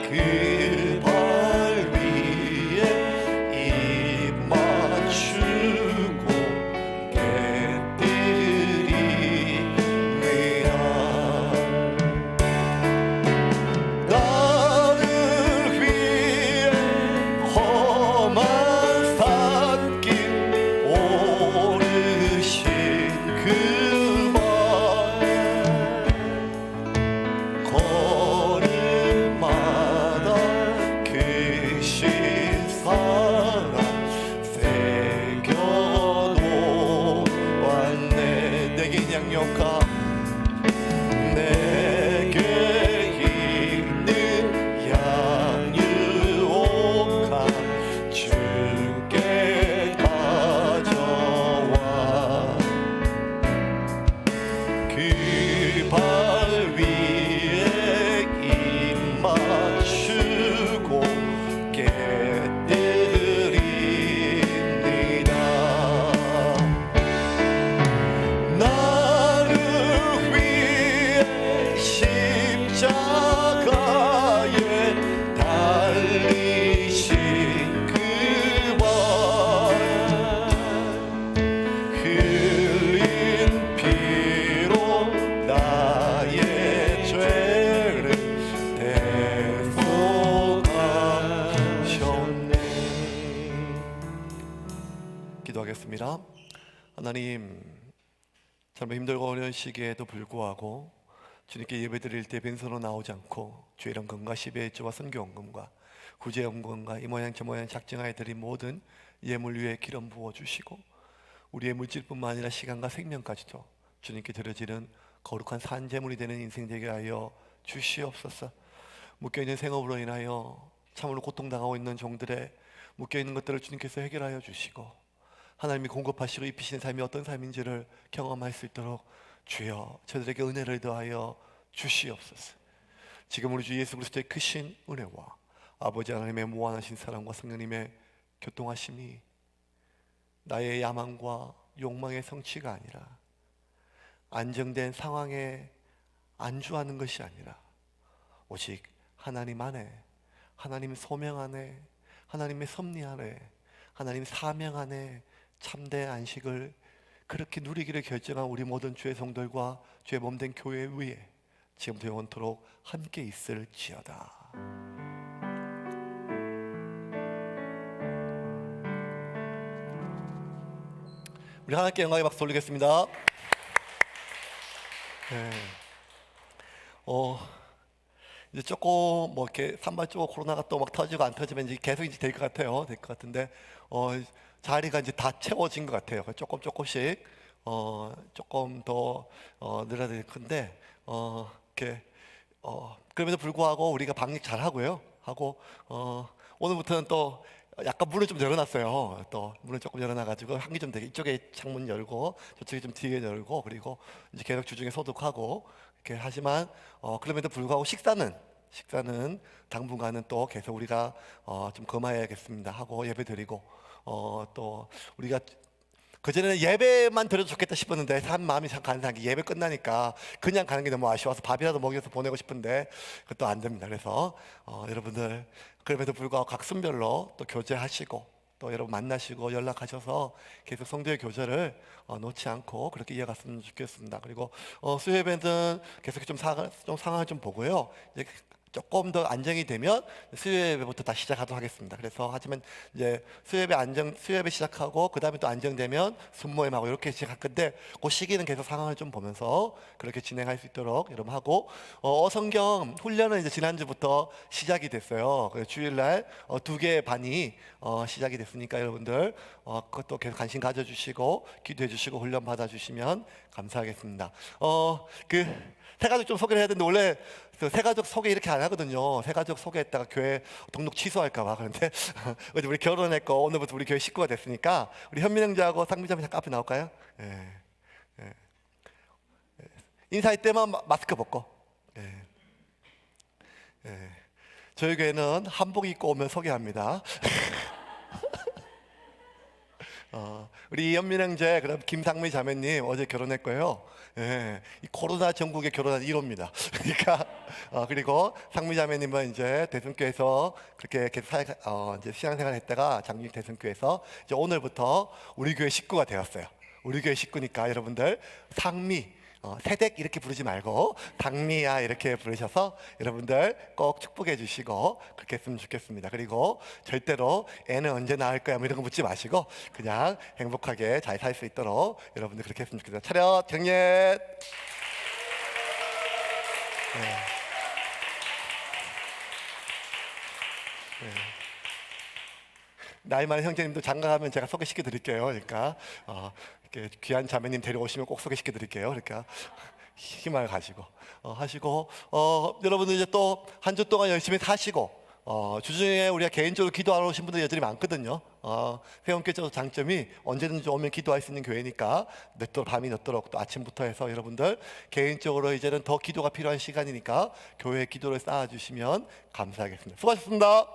그 발 위에 입 맞추고 기도하겠습니다. 하나님, 정말 힘들고 어려운 시기에도 불구하고 주님께 예배드릴 때 빈손으로 나오지 않고 주의 영광과 시베의 주와 선교원금과 구제 영광과 이 모양 저 모양 작정하여 드린 모든 예물 위에 기름 부어주시고 우리의 물질뿐만 아니라 시간과 생명까지도 주님께 드려지는 거룩한 산제물이 되는 인생 되게 하여 주시옵소서. 묶여있는 생업으로 인하여 참으로 고통당하고 있는 종들의 묶여있는 것들을 주님께서 해결하여 주시고 하나님이 공급하시고 입히시는 삶이 어떤 삶인지를 경험할 수 있도록 주여 저들에게 은혜를 더하여 주시옵소서. 지금 우리 주 예수 그리스도의 크신 은혜와 아버지 하나님의 무한하신 사랑과 성령님의 교통하심이 나의 야망과 욕망의 성취가 아니라 안정된 상황에 안주하는 것이 아니라 오직 하나님 안에, 하나님 소명 안에, 하나님의 섭리 안에, 하나님 사명 안에 참된 안식을 그렇게 누리기를 결정한 우리 모든 주의 성들과 주의 몸된 교회 위에 지금부터 영원토록 함께 있을지어다. 우리 하나님께 영광의 박수 올리겠습니다. 네. 이제 조금 뭐 이렇게 산발적으로 코로나가 또 막 터지고 안 터지면 이제 계속 이제 될 것 같아요. 될 것 같은데 자리가 이제 다 채워진 것 같아요. 조금씩 조금 더 늘어야 될 건데 이렇게 그럼에도 불구하고 우리가 방역 잘 하고요. 하고 오늘부터는 또 약간 문을 좀 열어놨어요. 또 문을 조금 열어놔가지고 환기 좀 되게 이쪽에 창문 열고 저쪽에 좀 뒤에 열고 그리고 이제 계속 주중에 소독하고 이렇게 하지만 그럼에도 불구하고 식사는 당분간은 또 계속 우리가 좀 금하여야겠습니다 하고 예배드리고 또 우리가 그전에는 예배만 드려도 좋겠다 싶었는데 참 마음이 참 간사한 게 예배 끝나니까 그냥 가는 게 너무 아쉬워서 밥이라도 먹여서 보내고 싶은데 그것도 안 됩니다. 그래서 여러분들 그럼에도 불구하고 각 순별로 또 교제하시고 또 여러분 만나시고 연락하셔서 계속 성도의 교제를 놓지 않고 그렇게 이어갔으면 좋겠습니다. 그리고 수요 예배는 계속 좀 상황을 좀 보고요. 이제 조금 더 안정이 되면 수요 예배부터 다시 시작하도록 하겠습니다. 그래서 하지만 이제 수요 예배 시작하고 그 다음에 또 안정되면 순모임하고 이렇게 시작할 건데 그 시기는 계속 상황을 좀 보면서 그렇게 진행할 수 있도록 여러분 하고 어성경 훈련은 이제 지난주부터 시작이 됐어요. 주일날 2개의 반이 시작이 됐으니까 여러분들 그것도 계속 관심 가져주시고 기도해 주시고 훈련 받아주시면 감사하겠습니다. 새가족 좀 소개를 해야 되는데 원래 새가족 소개 이렇게 안 하거든요. 새가족 소개했다가 교회 등록 취소할까봐. 그런데 어제 우리 결혼했고 오늘부터 우리 교회 식구가 됐으니까 우리 현민 형제하고 상미자매 잠깐 앞에 나올까요? 예. 인사할 때만 마스크 벗고. 저희 교회는 한복 입고 오면 소개합니다. 우리 이현민 형제 그다음 김상미 자매님 어제 결혼했고요. 이 코로나 전국에 결혼한 1호입니다. 그러니까 그리고 상미 자매님은 이제 대성교회에서 그렇게 이제 신앙생활 했다가 장님 대성교회에서 이제 오늘부터 우리 교회 식구가 되었어요. 우리 교회 식구니까 여러분들 상미 세댁 이렇게 부르지 말고 당미야 이렇게 부르셔서 여러분들 꼭 축복해 주시고 그렇게 했으면 좋겠습니다. 그리고 절대로 애는 언제 낳을 거야 뭐 이런 거 묻지 마시고 그냥 행복하게 잘 살 수 있도록 여러분들 그렇게 했으면 좋겠습니다. 차렷 경례. 나이 많은 형제님도 장가가면 제가 소개시켜 드릴게요. 그러니까 이렇게 귀한 자매님 데려오시면 꼭 소개시켜 드릴게요. 그러니까 희망을 가지고 하시고 여러분들 이제 또 한 주 동안 열심히 사시고 주중에 우리가 개인적으로 기도하러 오신 분들 여전히 많거든요. 회원교회에서 장점이 언제든지 오면 기도할 수 있는 교회니까 밤이 늦도록 또 아침부터 해서 여러분들 개인적으로 이제는 더 기도가 필요한 시간이니까 교회에 기도를 쌓아주시면 감사하겠습니다. 수고하셨습니다.